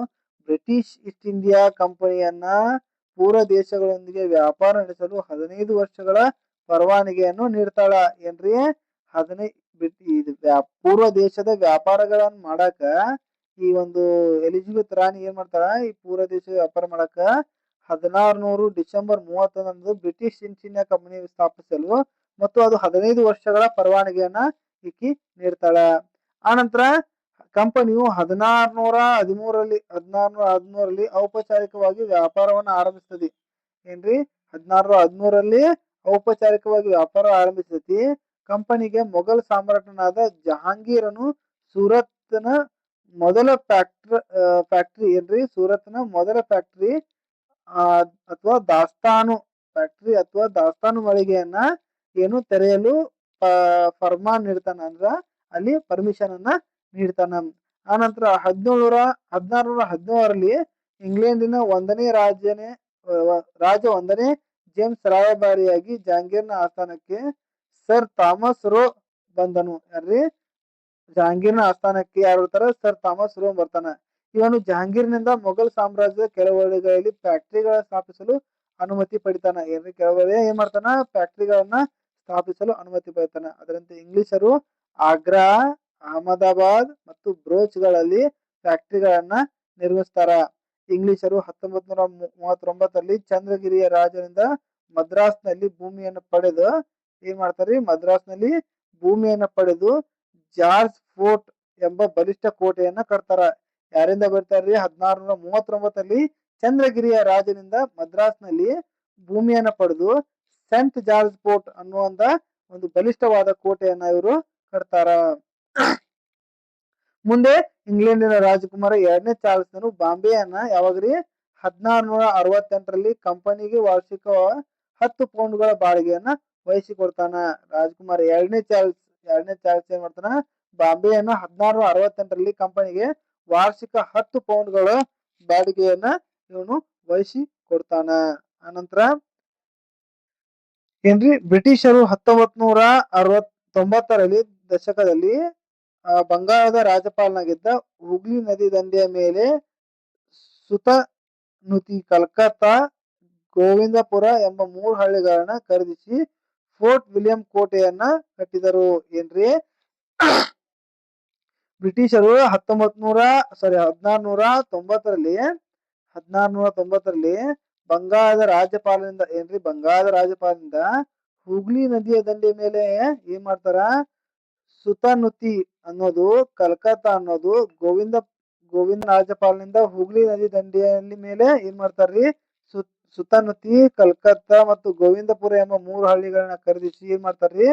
ಬ್ರಿಟಿಷ್ ಈಸ್ಟ್ ಇಂಡಿಯಾ ಕಂಪನಿಯನ್ನ ಪೂರ್ವ ದೇಶಗಳೊಂದಿಗೆ ವ್ಯಾಪಾರ ನಡೆಸಲು 15 ವರ್ಷಗಳ ಪರವಾನಗಿಯನ್ನು ನೀಡ್ತಾಳ. ಏನ್ರಿ, ಪೂರ್ವ ದೇಶದ ವ್ಯಾಪಾರಗಳನ್ನ ಮಾಡಾಕ ಈ ಒಂದು ಎಲಿಜಬೆತ್ ರಾಣಿ ಏನ್ ಮಾಡ್ತಾಳ, ಈ ಪೂರ್ವ ದೇಶದ ವ್ಯಾಪಾರ ಮಾಡಾಕ 1600 ಡಿಸೆಂಬರ್ 31ರಂದು ಬ್ರಿಟಿಷ್ ಈಸ್ಟ್ ಇಂಡಿಯಾ ಕಂಪನಿ ಸ್ಥಾಪಿಸಲು ಮತ್ತು ಅದು 15 ವರ್ಷಗಳ ಪರವಾನಗಿಯನ್ನ ಈಕಿ ನೀಡ್ತಾಳ. ಆನಂತರ ಕಂಪನಿಯು 1613ರಲ್ಲಿ ಔಪಚಾರಿಕವಾಗಿ ವ್ಯಾಪಾರವನ್ನು ಆರಂಭಿಸ್ತದೆ. ಏನ್ರಿ, 1613ರಲ್ಲಿ ಔಪಚಾರಿಕವಾಗಿ ವ್ಯಾಪಾರ ಆರಂಭಿಸ್ತೈತಿ. ಕಂಪನಿಗೆ ಮೊಘಲ್ ಸಾಮ್ರಾಟನಾದ ಜಹಾಂಗೀರನು ಸೂರತ್ನ ಮೊದಲ ಫ್ಯಾಕ್ಟರಿ ಅಥವಾ ದಾಸ್ತಾನು ಮಳಿಗೆಯನ್ನ ಏನು ತೆರೆಯಲು ಫರ್ಮಾನ್ ನೀಡ್ತಾನ, ಅಂದ್ರ ಅಲ್ಲಿ ಪರ್ಮಿಷನ್ ಅನ್ನ ನೀಡ್ತಾನ. ಆನಂತರ 1617ರಲ್ಲಿ ಇಂಗ್ಲೆಂಡಿನ ರಾಜ 1ನೇ ಜೇಮ್ಸ್ ರಾಯಭಾರಿಯಾಗಿ ಜಹಾಂಗೀರ್ನ ಆಸ್ಥಾನಕ್ಕೆ ಸರ್ ಥಾಮಸ್ ರೋ ಬಂದನು. ಯಾರ್ರಿ, ಜಹಾಂಗೀರ್ನ ಆಸ್ಥಾನಕ್ಕೆ ಯಾರು ಬರ್ತಾರ, ಸರ್ ಥಾಮಸ್ ರೋ ಬರ್ತಾನ. ಇವನು ಜಹಾಂಗೀರ್ನಿಂದ ಮೊಘಲ್ ಸಾಮ್ರಾಜ್ಯದ ಕೆಲವೆಡೆಗಳಲ್ಲಿ ಫ್ಯಾಕ್ಟರಿಗಳ ಸ್ಥಾಪಿಸಲು ಅನುಮತಿ ಪಡಿತಾನ. ಕೆಲವೆಡೆ ಏನ್ ಮಾಡ್ತಾನ, ಫ್ಯಾಕ್ಟರಿಗಳನ್ನ ಸ್ಥಾಪಿಸಲು ಅನುಮತಿ ಪಡಿತಾನ. ಅದರಂತೆ ಇಂಗ್ಲಿಷರು ಆಗ್ರಾ, ಅಹಮದಾಬಾದ್ ಮತ್ತು ಬ್ರೋಚ್ಗಳಲ್ಲಿ ಫ್ಯಾಕ್ಟರಿಗಳನ್ನ ನಿರ್ಮಿಸ್ತಾರ. ಇಂಗ್ಲಿಷರು 1739ರಲ್ಲಿ ಚಂದ್ರಗಿರಿಯ ರಾಜನಿಂದ ಮದ್ರಾಸ್ನಲ್ಲಿ ಭೂಮಿಯನ್ನು ಪಡೆದು ಜಾರ್ಜ್ ಫೋರ್ಟ್ ಎಂಬ ಬಲಿಷ್ಠ ಕೋಟೆಯನ್ನ ಕಟ್ತಾರ. ಯಾರಿಂದ ಬರ್ತಾರ್ರಿ, 1639ರಲ್ಲಿ ಚಂದ್ರಗಿರಿಯ ರಾಜನಿಂದ ಮದ್ರಾಸ್ನಲ್ಲಿ ಭೂಮಿಯನ್ನ ಪಡೆದು ಸೆಂಟ್ ಜಾರ್ಜ್ ಫೋರ್ಟ್ ಅನ್ನುವಂತ ಒಂದು ಬಲಿಷ್ಠವಾದ ಕೋಟೆಯನ್ನ ಇವರು ಕಟ್ತಾರ. ಮುಂದೆ ಇಂಗ್ಲೆಂಡಿನ ರಾಜಕುಮಾರ 2ನೇ ಚಾರ್ಲ್ಸ್ನು ಬಾಂಬೆಯನ್ನ ಯಾವಾಗ್ರಿ 1668ರಲ್ಲಿ ಕಂಪನಿಗೆ ವಾರ್ಷಿಕ 10 ಪೌಂಡ್ಗಳ ಬಾಡಿಗೆಯನ್ನ ವಹಿಸಿಕೊಡ್ತಾನ. ರಾಜಕುಮಾರ 2ನೇ ಚಾರ್ಲ್ಸ್ ಏನ್ ಮಾಡ್ತಾನ, ಬಾಂಬೆಯನ್ನ 1668ರಲ್ಲಿ ಕಂಪನಿಗೆ ವಾರ್ಷಿಕ 10 ಪೌಂಡ್ಗಳ ಬಾಡಿಗೆಯನ್ನ ಇವನು ವಹಿಸಿ ಕೊಡ್ತಾನ. ಆನಂತರ ಏನ್ರಿ, ಬ್ರಿಟಿಷರು 1790ರಲ್ಲಿ ದಶಕದಲ್ಲಿ ಬಂಗಾಳದ ರಾಜ್ಯಪಾಲನಾಗಿದ್ದ ಹುಗ್ಲಿ ನದಿ ದಂಡೆಯ ಮೇಲೆ ಸುತನುತಿ, ಕಲ್ಕತ್ತಾ, ಗೋವಿಂದಪುರ ಎಂಬ 3 ಹಳ್ಳಿಗಳನ್ನ ಖರೀದಿಸಿ ಫೋರ್ಟ್ ವಿಲಿಯಂ ಕೋಟೆಯನ್ನ ಕಟ್ಟಿದರು. ಏನ್ರಿ, ಬ್ರಿಟಿಷರು 1690ರಲ್ಲಿ ಬಂಗಾಳದ ರಾಜ್ಯಪಾಲನಿಂದ ಹುಗ್ಲಿ ನದಿಯ ದಂಡೆಯ ಮೇಲೆ ಏನ್ ಮಾಡ್ತಾರ, ಸುತನುತಿ ಅನ್ನೋದು, ಕಲ್ಕತ್ತಾ ಅನ್ನೋದು, ಗೋವಿಂದ ರಾಜ್ಯಪಾಲನಿಂದ ಹುಗ್ಲಿ ನದಿ ದಂಡೆಯ ಮೇಲೆ ಏನ್ ಮಾಡ್ತಾರ್ರಿ, ಸುತನುತಿ, ಕಲ್ಕತ್ತಾ ಮತ್ತು ಗೋವಿಂದಪುರ ಎಂಬ 3 ಹಳ್ಳಿಗಳನ್ನ ಖರೀದಿಸಿ ಏನ್ ಮಾಡ್ತಾರ್ರಿ,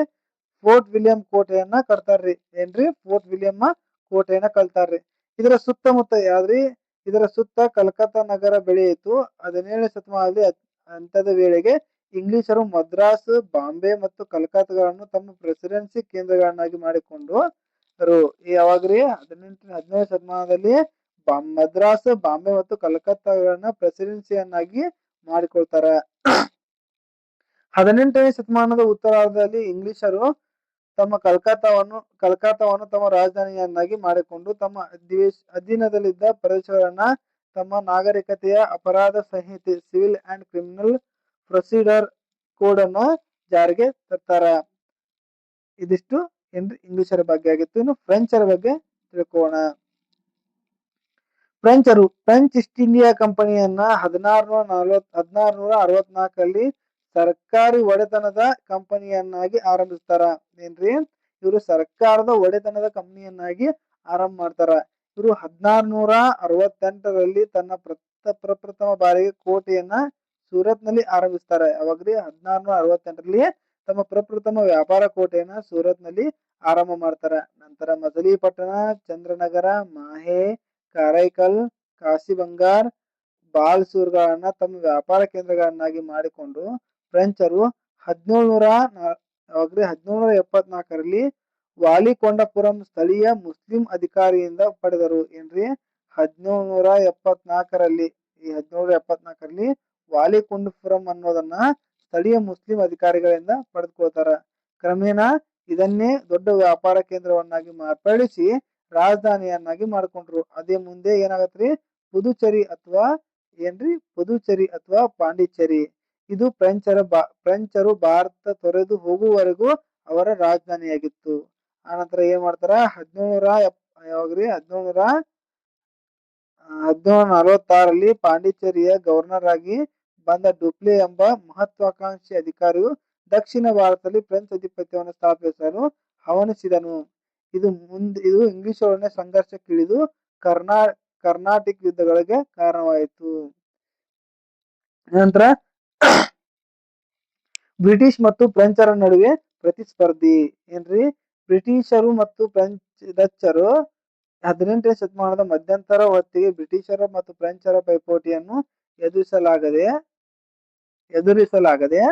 ಫೋರ್ಟ್ ವಿಲಿಯಂ ಕೋಟೆಯನ್ನ ಕಟ್ತಾರ್ರಿ. ಏನ್ರಿ, ಫೋರ್ಟ್ ವಿಲಿಯಂ ಕೋಟೆಯನ್ನ ಕಟ್ತಾರ್ರಿ. ಇದರ ಸುತ್ತ ಕಲ್ಕತ್ತಾ ನಗರ ಬೆಳೆಯಿತು. 17ನೇ ಶತಮಾನದಲ್ಲಿ ಅಂತ್ಯದ ವೇಳೆಗೆ ಇಂಗ್ಲಿಷರು ಮದ್ರಾಸ್, ಬಾಂಬೆ ಮತ್ತು ಕಲ್ಕತ್ತಾಗಳನ್ನು ತಮ್ಮ ಪ್ರೆಸಿಡೆನ್ಸಿ ಕೇಂದ್ರಗಳನ್ನಾಗಿ ಮಾಡಿಕೊಂಡು ಯಾವಾಗ್ರಿ 17ನೇ ಶತಮಾನದಲ್ಲಿ ಮದ್ರಾಸ್, ಬಾಂಬೆ ಮತ್ತು ಕಲ್ಕತ್ತಾಗಳನ್ನ ಪ್ರೆಸಿಡೆನ್ಸಿಯನ್ನಾಗಿ ಮಾಡಿಕೊಳ್ತಾರ. 18ನೇ ಶತಮಾನದ ಉತ್ತರಾರ್ಧದಲ್ಲಿ ಇಂಗ್ಲಿಷರು ತಮ್ಮ ಕಲ್ಕತ್ತಾವನ್ನು ತಮ್ಮ ರಾಜಧಾನಿಯನ್ನಾಗಿ ಮಾಡಿಕೊಂಡು ತಮ್ಮ ಅಧೀನದಲ್ಲಿದ್ದ ಪ್ರದೇಶಗಳನ್ನ ತಮ್ಮ ನಾಗರಿಕತೆಯ ಅಪರಾಧ ಸಂಹಿತೆ civil and criminal procedure code ಅನ್ನ ಜಾರಿಗೆ ತರ್ತಾರ. ಇದಿಷ್ಟು ಇಂಗ್ಲಿಷರ ಬಗ್ಗೆ ಆಗಿತ್ತು. ಇನ್ನು ಫ್ರೆಂಚರ ಬಗ್ಗೆ ತಿಳ್ಕೋಣ. ಫ್ರೆಂಚ್ ಈಸ್ಟ್ ಇಂಡಿಯಾ ಕಂಪನಿಯನ್ನ 1664ರಲ್ಲಿ ಸರ್ಕಾರಿ ಒಡೆತನದ ಕಂಪನಿಯನ್ನಾಗಿ ಆರಂಭಿಸ್ತಾರ. ಏನ್ರಿ, ಇವರು ಸರ್ಕಾರದ ಒಡೆತನದ ಕಂಪನಿಯನ್ನಾಗಿ ಆರಂಭ ಮಾಡ್ತಾರ. ಇವರು 1668ರಲ್ಲಿ ತನ್ನ ಪ್ರಪ್ರಥಮ ಬಾರಿಗೆ ಕೋಟೆಯನ್ನ ಸೂರತ್ನಲ್ಲಿ ಆರಂಭಿಸ್ತಾರೆ. ಯಾವಾಗ್ರಿ 1668ರಲ್ಲಿ ತಮ್ಮ ಪ್ರಪ್ರಥಮ ವ್ಯಾಪಾರ ಕೋಟೆಯನ್ನ ಸೂರತ್ನಲ್ಲಿ ಆರಂಭ ಮಾಡ್ತಾರ. ನಂತರ ಮದಲಿಪಟ್ಟಣ, ಚಂದ್ರನಗರ, ಮಾಹೆ, ಕಾರೈಕಲ್, ಕಾಸಿಬಂಗಾರ್, ಬಾಲ್ಸೂರ್ಗಳನ್ನ ತಮ್ಮ ವ್ಯಾಪಾರ ಕೇಂದ್ರಗಳನ್ನಾಗಿ ಮಾಡಿಕೊಂಡು ಫ್ರೆಂಚರು 1774ರಲ್ಲಿ ವಾಲಿಕೊಂಡಪುರಂ ಸ್ಥಳೀಯ ಮುಸ್ಲಿಂ ಅಧಿಕಾರಿಯಿಂದ ಪಡೆದರು. ಏನ್ರಿ 1774ರಲ್ಲಿ ಈ 1774ರಲ್ಲಿ ವಾಲಿಕೊಂಡಪುರಂ ಅನ್ನೋದನ್ನ ಸ್ಥಳೀಯ ಮುಸ್ಲಿಂ ಅಧಿಕಾರಿಗಳಿಂದ ಪಡೆದುಕೊಳ್ತಾರ. ಕ್ರಮೇಣ ಇದನ್ನೇ ದೊಡ್ಡ ವ್ಯಾಪಾರ ಕೇಂದ್ರವನ್ನಾಗಿ ಮಾರ್ಪಡಿಸಿ ರಾಜಧಾನಿಯನ್ನಾಗಿ ಮಾಡ್ಕೊಂಡ್ರು. ಅದೇ ಮುಂದೆ ಏನಾಗತ್ರಿ ಪುದುಚೇರಿ ಅಥವಾ ಪಾಂಡಿಚೇರಿ ಇದು ಫ್ರೆಂಚರು ಭಾರತ ತೊರೆದು ಹೋಗುವವರೆಗೂ ಅವರ ರಾಜಧಾನಿಯಾಗಿತ್ತು. ಆನಂತರ ಏನ್ ಮಾಡ್ತಾರ 1746ರಲ್ಲಿ ಪಾಂಡಿಚೇರಿಯ ಗವರ್ನರ್ ಆಗಿ ಬಂದ ಡುಪ್ಲೆ ಎಂಬ ಮಹತ್ವಾಕಾಂಕ್ಷಿ ಅಧಿಕಾರಿಯು ದಕ್ಷಿಣ ಭಾರತದಲ್ಲಿ ಫ್ರೆಂಚ್ ಅಧಿಪತ್ಯವನ್ನು ಸ್ಥಾಪಿಸಲು ಹವಣಿಸಿದನು. ಇದು ಇಂಗ್ಲಿಷರೊಡನೆ ಸಂಘರ್ಷಕ್ಕಿಳಿದು ಕರ್ನಾಟಿಕ್ ಯುದ್ಧಗಳಿಗೆ ಕಾರಣವಾಯಿತು. ನಂತರ ಬ್ರಿಟಿಷ್ ಮತ್ತು ಫ್ರೆಂಚರ ನಡುವೆ ಪ್ರತಿಸ್ಪರ್ಧಿ. ಏನ್ರಿ ಬ್ರಿಟಿಷರು ಮತ್ತು ಡಚ್ಚರು 18ನೇ ಶತಮಾನದ ಮಧ್ಯಂತರ ಹೊತ್ತಿಗೆ ಬ್ರಿಟಿಷರ ಮತ್ತು ಫ್ರೆಂಚರ ಪೈಪೋಟಿಯನ್ನು ಎದುರಿಸಲಾಗದೆ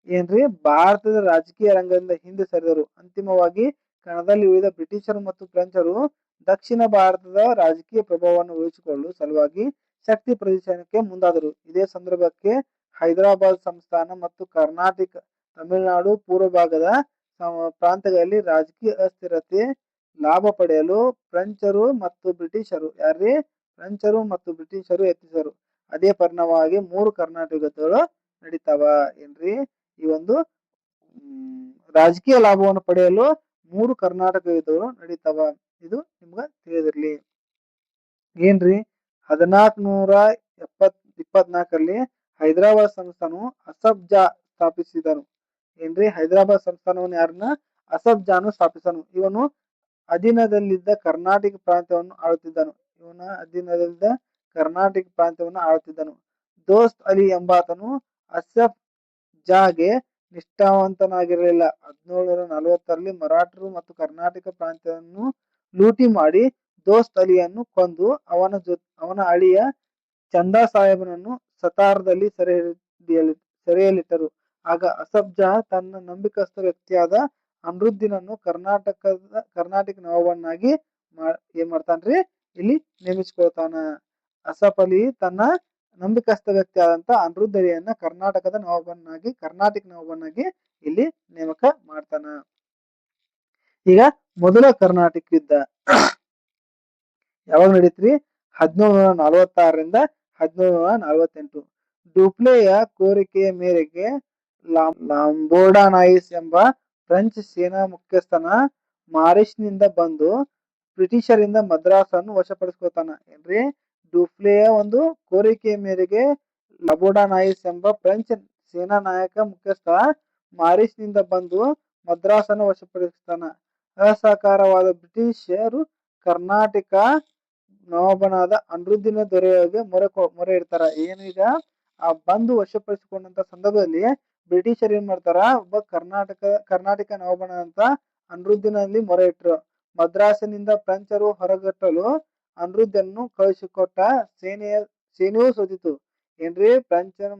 ಏನ್ರಿ ಭಾರತದ ರಾಜಕೀಯ ರಂಗದಿಂದ ಹಿಂದೆ ಸರಿದರು. ಅಂತಿಮವಾಗಿ ಕಣದಲ್ಲಿ ಉಳಿದ ಬ್ರಿಟಿಷರು ಮತ್ತು ಫ್ರೆಂಚರು ದಕ್ಷಿಣ ಭಾರತದ ರಾಜಕೀಯ ಪ್ರಭಾವವನ್ನು ಉಳಿಸಿಕೊಳ್ಳಲು ಸಲುವಾಗಿ ಶಕ್ತಿ ಪ್ರದರ್ಶನಕ್ಕೆ ಮುಂದಾದರು. ಇದೇ ಸಂದರ್ಭಕ್ಕೆ ಹೈದರಾಬಾದ್ ಸಂಸ್ಥಾನ ಮತ್ತು ಕರ್ನಾಟಕ, ತಮಿಳುನಾಡು ಪೂರ್ವ ಭಾಗದ ಪ್ರಾಂತ್ಯಗಳಲ್ಲಿ ರಾಜಕೀಯ ಅಸ್ಥಿರತೆ ಲಾಭ ಪಡೆಯಲು ಫ್ರೆಂಚರು ಮತ್ತು ಬ್ರಿಟಿಷರು ಯತ್ನಿಸಿದರು. ಅದೇ ಪರಿಣಾಮವಾಗಿ 3 ಕರ್ನಾಟಕ ಯುದ್ಧಗಳು ನಡೀತಾವ. ಏನ್ರಿ ಈ ಒಂದು ರಾಜಕೀಯ ಲಾಭವನ್ನು ಪಡೆಯಲು 3 ಕರ್ನಾಟಕ ಯುದ್ಧಗಳು ನಡೀತಾವ. ಇದು ನಿಮ್ಗ ತಿಳಿದಿರ್ಲಿ. ಏನ್ರಿ 1424ರಲ್ಲಿ ಹೈದರಾಬಾದ್ ಸಂಸ್ಥಾನವು ಅಸಫ್ ಜಾ ಸ್ಥಾಪಿಸಿದನು. ಏನ್ರಿ ಹೈದರಾಬಾದ್ ಸಂಸ್ಥಾನವನ್ನು ಯಾರನ್ನ ಅಸಫ್ ಜಾನು ಸ್ಥಾಪಿಸನು. ಇವನು ಅಧೀನದಲ್ಲಿದ್ದ ಕರ್ನಾಟಕ ಪ್ರಾಂತ್ಯವನ್ನು ಆಳುತ್ತಿದ್ದನು. ದೋಸ್ತ್ ಅಲಿ ಎಂಬಾತನು ಅಸಫ್ ಜಾಗೆ ನಿಷ್ಠಾವಂತನಾಗಿರಲಿಲ್ಲ. 1740ರಲ್ಲಿ ಮರಾಠರು ಮತ್ತು ಕರ್ನಾಟಕ ಪ್ರಾಂತ್ಯವನ್ನು ಲೂಟಿ ಮಾಡಿ ದೋಸ್ತ್ ಅಲಿಯನ್ನು ಕೊಂದು ಅವನ ಅಳಿಯ ಚಂದಾ ಸಾಹೇಬನನ್ನು ಸತಾರದಲ್ಲಿ ಸೆರೆಯಲ್ಲಿಟ್ಟರು. ಆಗ ಅಸಫ್ ಜಾ ತನ್ನ ನಂಬಿಕಸ್ಥ ವ್ಯಕ್ತಿಯಾದ ಅಮರುದ್ದೀನನ್ನು ಕರ್ನಾಟಕ ನವಾಬನಾಗಿ ಏನ್ ಮಾಡ್ತಾನ್ರಿ ಇಲ್ಲಿ ನೇಮಿಸಿಕೊಳ್ತಾನ. ಅಸಫ್ ಅಲಿ ತನ್ನ ನಂಬಿಕಸ್ಥ ವ್ಯಕ್ತಿಯಾದಂತ ಅಮರುದ್ ಅಲಿಯನ್ನ ಕರ್ನಾಟಕ ನವಾಬನಾಗಿ ಇಲ್ಲಿ ನೇಮಕ ಮಾಡ್ತಾನ. ಈಗ ಮೊದಲ ಕರ್ನಾಟಕ ಯುದ್ಧ ಯಾವಾಗ ನಡೀತ್ರಿ 1746ರಿಂದ 1748. ಡುಪ್ಲೆಯ ಕೋರಿಕೆಯ ಮೇರೆಗೆ ಲಾಂಬೋರ್ಡಾನಾಯಿಸ್ ಎಂಬ ಫ್ರೆಂಚ್ ಸೇನಾ ಮುಖ್ಯಸ್ಥನ ಮಾರಿಷ್ನಿಂದ ಬಂದು ಬ್ರಿಟಿಷರಿಂದ ಮದ್ರಾಸನ್ನು ವಶಪಡಿಸಿಕೊಳ್ತಾನ. ಏನ್ರಿ ಡುಪ್ಲೆಯ ಒಂದು ಕೋರಿಕೆಯ ಮೇರೆಗೆ ಲಾಂಬೋರ್ಡಾನಾಯಿಸ್ ಎಂಬ ಫ್ರೆಂಚ್ ಸೇನಾ ನಾಯಕ ಮುಖ್ಯಸ್ಥ ಮಾರಿಷ್ನಿಂದ ಬಂದು ಮದ್ರಾಸನ್ನು ವಶಪಡಿಸ್ತಾನ. ಅಸಹಕಾರವಾದ ಬ್ರಿಟಿಷರು ಕರ್ನಾಟಕ ನವಾಬನಾದ ಅಮರುದ್ದೀನ ದೊರೆಗೆ ಮೊರೆ ಇಡ್ತಾರ. ಏನೀಗ ಆ ಬಂದು ವಶಪಡಿಸಿಕೊಂಡಂತ ಸಂದರ್ಭದಲ್ಲಿ ಬ್ರಿಟಿಷರು ಏನ್ ಮಾಡ್ತಾರ, ಒಬ್ಬ ಕರ್ನಾಟಕ ನವಾಬನಾದಂತ ಅಮರುದ್ದೀನಲ್ಲಿ ಮೊರೆ ಇಟ್ರು. ಮದ್ರಾಸಿನಿಂದ ಫ್ರೆಂಚರು ಹೊರಗಟ್ಟಲು ಅಮರುದ್ದನ್ನು ಕಳಿಸಿಕೊಟ್ಟ ಸೇನೆಯೂ ಸೋತಿತು. ಏನ್ರಿ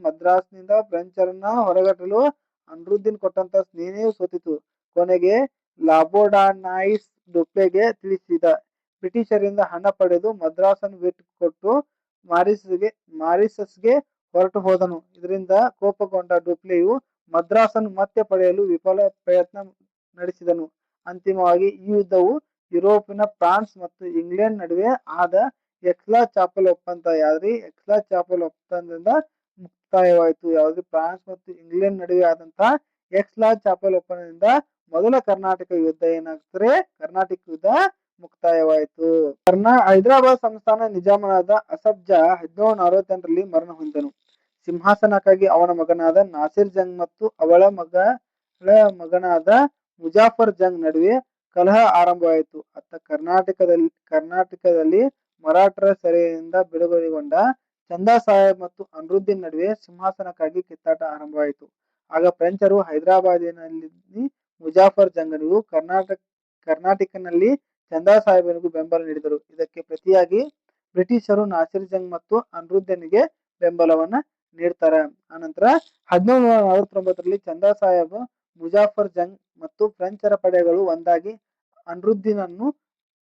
ಮದ್ರಾಸ್ನಿಂದ ಫ್ರೆಂಚರನ್ನ ಹೊರಗಟ್ಟಲು ಅಮರುದ್ದೀನ್ ಕೊಟ್ಟಂತ ಸೇನೆಯೂ ಸೋತಿತು. ಕೊನೆಗೆ ಲಾಂಬೋರ್ಡಾನಾಯಿಸ್ ಡುಪ್ಲೆಗೆ ತಿಳಿಸಿದ. ಬ್ರಿಟಿಷರಿಂದ ಹಣ ಪಡೆದು ಮದ್ರಾಸನ್ನು ಬಿಟ್ಟುಕೊಟ್ಟು ಮಾರಿಷಸ್ಗೆ ಹೊರಟು ಹೋದನು. ಇದರಿಂದ ಕೋಪಗೊಂಡ ಡುಪ್ಲೆಯು ಮದ್ರಾಸನ್ನು ಮತ್ತೆ ಪಡೆಯಲು ವಿಫಲ ಪ್ರಯತ್ನ ನಡೆಸಿದನು. ಅಂತಿಮವಾಗಿ ಈ ಯುದ್ಧವು ಯುರೋಪಿನ ಫ್ರಾನ್ಸ್ ಮತ್ತು ಇಂಗ್ಲೆಂಡ್ ನಡುವೆ ಆದ ಎಕ್ಸ್ಲಾ-ಚಾಪಲ್ ಒಪ್ಪಂದದಿಂದ ಮುಕ್ತಾಯವಾಯಿತು. ಯಾವುದು ಫ್ರಾನ್ಸ್ ಮತ್ತು ಇಂಗ್ಲೆಂಡ್ ನಡುವೆ ಆದಂತಹ ಎಕ್ಸ್ಲಾ-ಚಾಪಲ್ ಒಪ್ಪಂದದಿಂದ ಮೊದಲ ಕರ್ನಾಟಕ ಯುದ್ಧ ಏನಾಗ್ತದೆ, ಕರ್ನಾಟಕ ಯುದ್ಧ ಮುಕ್ತಾಯವಾಯಿತು. ಹೈದರಾಬಾದ್ ಸಂಸ್ಥಾನ ನಿಜಾಮನಾದ ಅಸಫ್ ಜಾ 1748ರಲ್ಲಿ ಮರಣ ಹೊಂದಿದನು. ಸಿಂಹಾಸನಕ್ಕಾಗಿ ಅವನ ಮಗನಾದ ನಾಸಿರ್ ಜಂಗ್ ಮತ್ತು ಅವಳ ಮಗನಾದ ಮುಜಾಫರ್ ಜಂಗ್ ನಡುವೆ ಕಲಹ ಆರಂಭವಾಯಿತು. ಅತ್ತ ಕರ್ನಾಟಕದಲ್ಲಿ ಮರಾಠರ ಸೆರೆಯಿಂದ ಬಿಡುಗಡೆಗೊಂಡ ಚಂದಾ ಸಾಹೇಬ್ ಮತ್ತು ಅನ್ರುದ್ದೀನ್ ನಡುವೆ ಸಿಂಹಾಸನಕ್ಕಾಗಿ ಕಿತ್ತಾಟ ಆರಂಭವಾಯಿತು. ಆಗ ಫ್ರೆಂಚರು ಹೈದರಾಬಾದಿನಲ್ಲಿ ಮುಜಾಫರ್ ಜಂಗನಿಗೂ ಕರ್ನಾಟಕನಲ್ಲಿ ಚಂದಾ ಸಾಹೇಬನಿಗೂ ಬೆಂಬಲ ನೀಡಿದರು. ಇದಕ್ಕೆ ಪ್ರತಿಯಾಗಿ ಬ್ರಿಟಿಷರು ನಾಸಿರ್ ಜಂಗ್ ಮತ್ತು ಅನ್ರುದ್ದೀನ್ಗೆ ಬೆಂಬಲವನ್ನ ನೀಡ್ತಾರೆ. ಆನಂತರ 1749ರಲ್ಲಿ ಚಂದಾ ಸಾಹೇಬ್, ಮುಜಾಫರ್ ಜಂಗ್ ಮತ್ತು ಫ್ರೆಂಚರ ಪಡೆಗಳು ಒಂದಾಗಿ ಅನ್ರುದ್ದೀನನ್ನು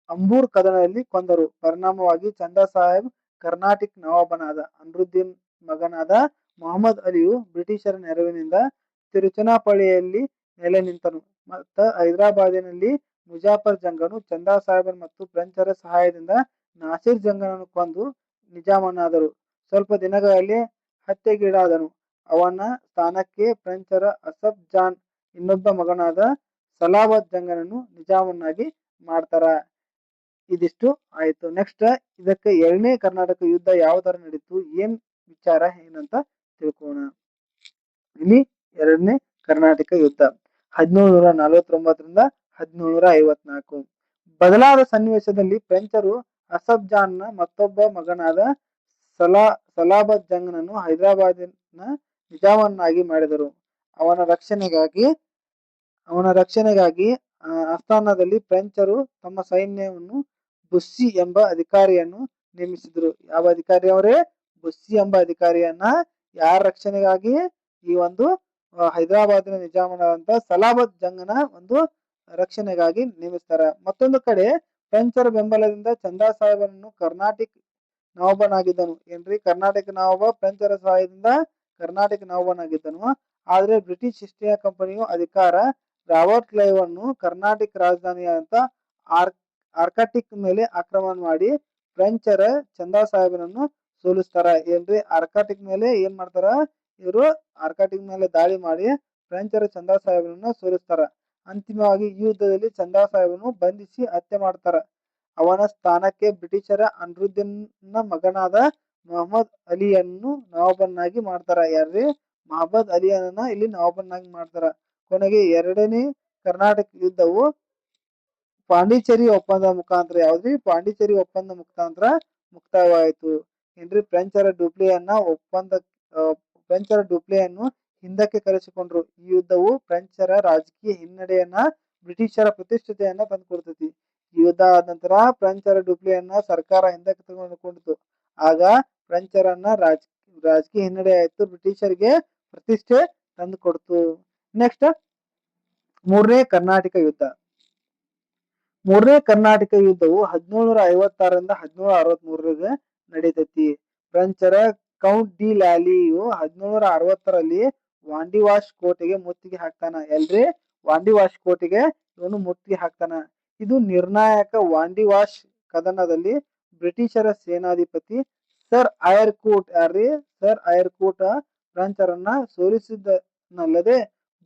ಅಂಬೂರ್ ಕದನದಲ್ಲಿ ಕೊಂದರು. ಪರಿಣಾಮವಾಗಿ ಚಂದಾ ಸಾಹೇಬ್ ಕರ್ನಾಟಕ ನವಾಬನಾದ. ಅನ್ರುದ್ದೀನ್ ಮಗನಾದ ಮೊಹಮ್ಮದ್ ಅಲಿಯು ಬ್ರಿಟಿಷರ ನೆರವಿನಿಂದ ತಿರುಚನಾಪಳ್ಳಿಯಲ್ಲಿ ನೆಲೆ ನಿಂತನು. ಮತ್ತು ಹೈದರಾಬಾದಿನಲ್ಲಿ ಮುಜಾಫರ್ ಜಂಗನು ಚಂದಾ ಸಾಹೇಬನ್ ಮತ್ತು ಫ್ರೆಂಚರ ಸಹಾಯದಿಂದ ನಾಸಿರ್ ಜಂಗನನ್ನು ಕೊಂದು ನಿಜಾಮನಾದರು. ಸ್ವಲ್ಪ ದಿನಗಳಲ್ಲಿ ಹತ್ಯೆಗೀಡಾದನು. ಅವನ ಸ್ಥಾನಕ್ಕೆ ಫ್ರೆಂಚರ ಅಸಫ್ ಜಾನ್ ಇನ್ನೊಬ್ಬ ಮಗನಾದ ಸಲಾಬತ್ ಜಂಗನನ್ನು ನಿಜಾಮನಾಗಿ ಮಾಡ್ತಾರ. ಇದಿಷ್ಟು ಆಯ್ತು. ನೆಕ್ಸ್ಟ್ ಇದಕ್ಕೆ ಎರಡನೇ ಕರ್ನಾಟಕ ಯುದ್ಧ ಯಾವ ತರ ನಡೀತು, ಏನ್ ವಿಚಾರ ಏನಂತ ತಿಳ್ಕೋಣ. ಇಲ್ಲಿ ಎರಡನೇ ಕರ್ನಾಟಕ ಯುದ್ಧ 1749ರಿಂದ 1754. ಬದಲಾದ ಸನ್ನಿವೇಶದಲ್ಲಿ ಫ್ರೆಂಚರು ಅಸಫ್ ಜಾನ್ನ ಮತ್ತೊಬ್ಬ ಮಗನಾದ ಸಲಾಬತ್ ಜಂಗನನ್ನು ಹೈದರಾಬಾದಿನ ನಿಜಾಮನ್ನಾಗಿ ಮಾಡಿದರು. ಅವನ ರಕ್ಷಣೆಗಾಗಿ ಆಸ್ಥಾನದಲ್ಲಿ ಫ್ರೆಂಚರು ತಮ್ಮ ಸೈನ್ಯವನ್ನು ಬುಸ್ಸಿ ಎಂಬ ಅಧಿಕಾರಿಯನ್ನು ನೇಮಿಸಿದ್ರು. ಯಾವ ಅಧಿಕಾರಿ ಅವರೇ? ಬುಸ್ಸಿ ಎಂಬ ಅಧಿಕಾರಿಯನ್ನ ಯಾರ ರಕ್ಷಣೆಗಾಗಿ? ಈ ಒಂದು ಹೈದರಾಬಾದಿನ ನಿಜಾಮನಾದಂತ ಸಲಾಬತ್ ಜಂಗನ ಒಂದು ರಕ್ಷಣೆಗಾಗಿ ನೇಮಿಸ್ತಾರ. ಮತ್ತೊಂದು ಕಡೆ ಫ್ರೆಂಚರ ಬೆಂಬಲದಿಂದ ಚಂದಾ ಸಾಹೇಬನನ್ನು ಕರ್ನಾಟಕ ನವಾಬನಾಗಿದ್ದನು. ಏನ್ರಿ? ಕರ್ನಾಟಕ ನವಾಬ ಫ್ರೆಂಚರ ಸಹಾಯದಿಂದ ಕರ್ನಾಟಕ ನವಾಬನಾಗಿದ್ದನು. ಆದ್ರೆ ಬ್ರಿಟಿಷ್ ಈಸ್ಟ್ ಇಂಡಿಯಾ ಕಂಪನಿಯು ಅಧಿಕಾರ ರಾಬರ್ಟ್ ಕ್ಲೈವ್ ಅನ್ನು ಕರ್ನಾಟಕ ರಾಜಧಾನಿಯಾದಂತ ಆರ್ಕಾಟಿಕ್ ಮೇಲೆ ಆಕ್ರಮಣ ಮಾಡಿ ಫ್ರೆಂಚರ ಚಂದಾ ಸಾಹೇಬನನ್ನು ಸೋಲಿಸ್ತಾರ. ಏನ್ರಿ? ಆರ್ಕಾಟಿಕ್ ಮೇಲೆ ಏನ್ ಮಾಡ್ತಾರ ಇವರು? ಆರ್ಕಾಟಿಕ್ ಮೇಲೆ ದಾಳಿ ಮಾಡಿ ಫ್ರೆಂಚರ ಚಂದಾ ಸಾಹೇಬನನ್ನ ಸೋಲಿಸ್ತಾರ. ಅಂತಿಮವಾಗಿ ಈ ಯುದ್ಧದಲ್ಲಿ ಚಂದಾ ಸಾಹೇಬನು ಬಂಧಿಸಿ ಹತ್ಯೆ ಮಾಡ್ತಾರ. ಅವನ ಸ್ಥಾನಕ್ಕೆ ಬ್ರಿಟಿಷರ ಅನ್ರುದ್ದೀನ್ನ ಮಗನಾದ ಮೊಹಮ್ಮದ್ ಅಲಿಯನ್ನು ನವಾಬನ್ನಾಗಿ ಮಾಡ್ತಾರ. ಯಾರ್ರಿ? ಮೊಹಮ್ಮದ್ ಅಲಿಯನ್ನ ಇಲ್ಲಿ ನವಾಬನ್ನಾಗಿ ಮಾಡ್ತಾರ. ಕೊನೆಗೆ ಎರಡನೇ ಕರ್ನಾಟಕ ಯುದ್ಧವು ಪಾಂಡಿಚೇರಿ ಒಪ್ಪಂದ ಮುಖಾಂತರ, ಯಾವ್ದ್ರಿ? ಪಾಂಡಿಚೇರಿ ಒಪ್ಪಂದ ಮುಖಾಂತರ ಮುಕ್ತಾಯವಾಯಿತು. ಏನ್ರಿ? ಫ್ರೆಂಚರ ಡುಪ್ಲೆಯನ್ನು ಹಿಂದಕ್ಕೆ ಕರೆಸಿಕೊಂಡ್ರು. ಈ ಯುದ್ಧವು ಫ್ರೆಂಚರ ರಾಜಕೀಯ ಹಿನ್ನಡೆಯನ್ನ, ಬ್ರಿಟಿಷರ ಪ್ರತಿಷ್ಠತೆಯನ್ನ ತಂದುಕೊಡ್ತೈತಿ. ಈ ಯುದ್ಧ ಆದ ನಂತರ ಫ್ರೆಂಚರ ಡುಪ್ಲೆಯನ್ನ ಸರ್ಕಾರ ಹಿಂದಕ್ಕೆ ತೆಗೆದುಕೊಂಡಿತು. ಆಗ ಫ್ರೆಂಚರನ್ನ ರಾಜಕೀಯ ಹಿನ್ನಡೆ ಆಯ್ತು, ಬ್ರಿಟಿಷರಿಗೆ ಪ್ರತಿಷ್ಠೆ ತಂದು ಕೊಡ್ತು. ನೆಕ್ಸ್ಟ್ ಮೂರನೇ ಕರ್ನಾಟಕ ಯುದ್ಧ. ಮೂರನೇ ಕರ್ನಾಟಕ ಯುದ್ಧವು 1756ರಿಂದ 1763 ನಡೀತೈತಿ. ಫ್ರೆಂಚರ ಕೌಂಟ್ ಡಿ ಲಾಲಿಯು 1760ರಲ್ಲಿ ವಾಂಡಿವಾಶ್ ಕೋಟೆಗೆ ಮುತ್ತಿಗೆ ಹಾಕ್ತಾನ. ಎಲ್ರಿ? ವಾಂಡಿವಾಶ್ ಕೋಟೆಗೆ ಇವನು ಮುತ್ತಿಗೆ ಹಾಕ್ತಾನ. ಇದು ನಿರ್ಣಾಯಕ. ವಾಂಡಿವಾಶ್ ಕದನದಲ್ಲಿ ಬ್ರಿಟಿಷರ ಸೇನಾಧಿಪತಿ ಸರ್ ಐರ್ ಕೂಟ್, ಯಾರ್ರಿ? ಸರ್ ಐರ್ ಕೂಟ್ ಫ್ರೆಂಚರನ್ನ ಸೋಲಿಸಿದನಲ್ಲದೆ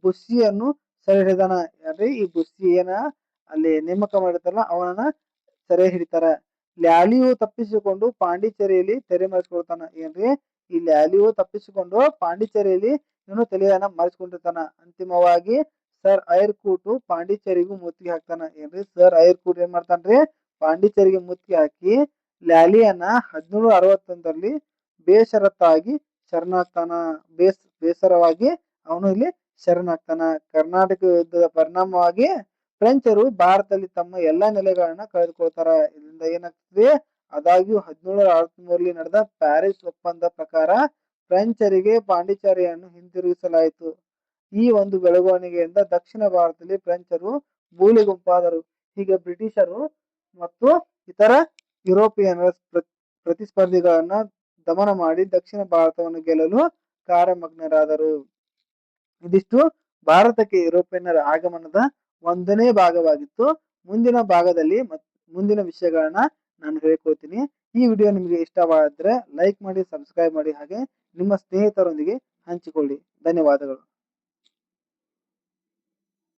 ಬುಸ್ಸಿಯನ್ನು ಸೆರೆ ಹಿಡಿದಾನ. ಯಾರ್ರಿ? ಈ ಬುಸ್ಸಿ ಏನ ಅಲ್ಲಿ ನೇಮಕ ಮಾಡಿರ್ತಾರಲ್ಲ ಅವನನ್ನ ಸೆರೆ ಹಿಡಿತಾರ. ಲ್ಯಾಲಿಯು ತಪ್ಪಿಸಿಕೊಂಡು ಪಾಂಡಿಚೇರಿಯಲ್ಲಿ ತೆರೆ ಮರೆಸ್ಕೊಳ್ತಾನ. ಏನ್ರಿ? ಈ ಲ್ಯಾಲಿಯು ತಪ್ಪಿಸಿಕೊಂಡು ಪಾಂಡಿಚೇರಿಯಲ್ಲಿ ಇವನು ತಲೆಯನ್ನ ಮರೆಸ್ಕೊಂಡಿರ್ತಾನ. ಅಂತಿಮವಾಗಿ ಸರ್ ಐರ್ ಕೂಟು ಪಾಂಡಿಚೇರಿಗೂ ಮುತ್ತಿಗೆ ಹಾಕ್ತಾನ. ಏನ್ರಿ? ಸರ್ ಐರ್ ಕೂಟ್ ಏನ್ ಮಾಡ್ತಾನ್ರಿ? ಪಾಂಡಿಚೇರಿಗೆ ಮುತ್ತಿಗೆ ಹಾಕಿ ಲ್ಯಾಲಿಯನ್ನ 1761ರಲ್ಲಿ ಬೇಷರತ್ತಾಗಿ ಶರಣಾಗ್ತಾನ. ಬೇಸರವಾಗಿ ಅವನು ಇಲ್ಲಿ ಶರಣಾಗ್ತಾನ. ಕರ್ನಾಟಕ ಯುದ್ಧದ ಪರಿಣಾಮವಾಗಿ ಫ್ರೆಂಚರು ಭಾರತದಲ್ಲಿ ತಮ್ಮ ಎಲ್ಲಾ ನೆಲೆಗಳನ್ನ ಕಳೆದುಕೊಳ್ತಾರ. ಇದರಿಂದ ಏನಾಗ್ತದೆ? ಆದಾಗ್ಯೂ 1763ರಲ್ಲಿ ನಡೆದ ಪ್ಯಾರಿಸ್ ಒಪ್ಪಂದ ಪ್ರಕಾರ ಫ್ರೆಂಚರಿಗೆ ಪಾಂಡಿಚೇರಿಯನ್ನು ಹಿಂದಿರುಗಿಸಲಾಯಿತು. ಈ ಒಂದು ಬೆಳವಣಿಗೆಯಿಂದ ದಕ್ಷಿಣ ಭಾರತದಲ್ಲಿ ಫ್ರೆಂಚರು ಮೂಲೆ ಗುಂಪಾದರು. ಹೀಗೆ ಬ್ರಿಟಿಷರು ಮತ್ತು ಇತರ ಯುರೋಪಿಯನ್ನರ ಪ್ರತಿಸ್ಪರ್ಧಿಗಳನ್ನ ದಮನ ಮಾಡಿ ದಕ್ಷಿಣ ಭಾರತವನ್ನು ಗೆಲ್ಲಲು ಕಾರ್ಯಮಗ್ನರಾದರು. ಇದಿಷ್ಟು ಭಾರತಕ್ಕೆ ಯುರೋಪಿಯನ್ನರ ಆಗಮನದ 1ನೇ ಭಾಗವಾಗಿತ್ತು. ಮುಂದಿನ ಭಾಗದಲ್ಲಿ ಮುಂದಿನ ವಿಷಯಗಳನ್ನ ನಾನು ಹೇಳ್ಕೊಳ್ತೀನಿ. ಈ ವಿಡಿಯೋ ನಿಮಗೆ ಇಷ್ಟವಾದರೆ ಲೈಕ್ ಮಾಡಿ, ಸಬ್ಸ್ಕ್ರೈಬ್ ಮಾಡಿ, ಹಾಗೆ ನಿಮ್ಮ ಸ್ನೇಹಿತರೊಂದಿಗೆ ಹಂಚಿಕೊಳ್ಳಿ. ಧನ್ಯವಾದಗಳು.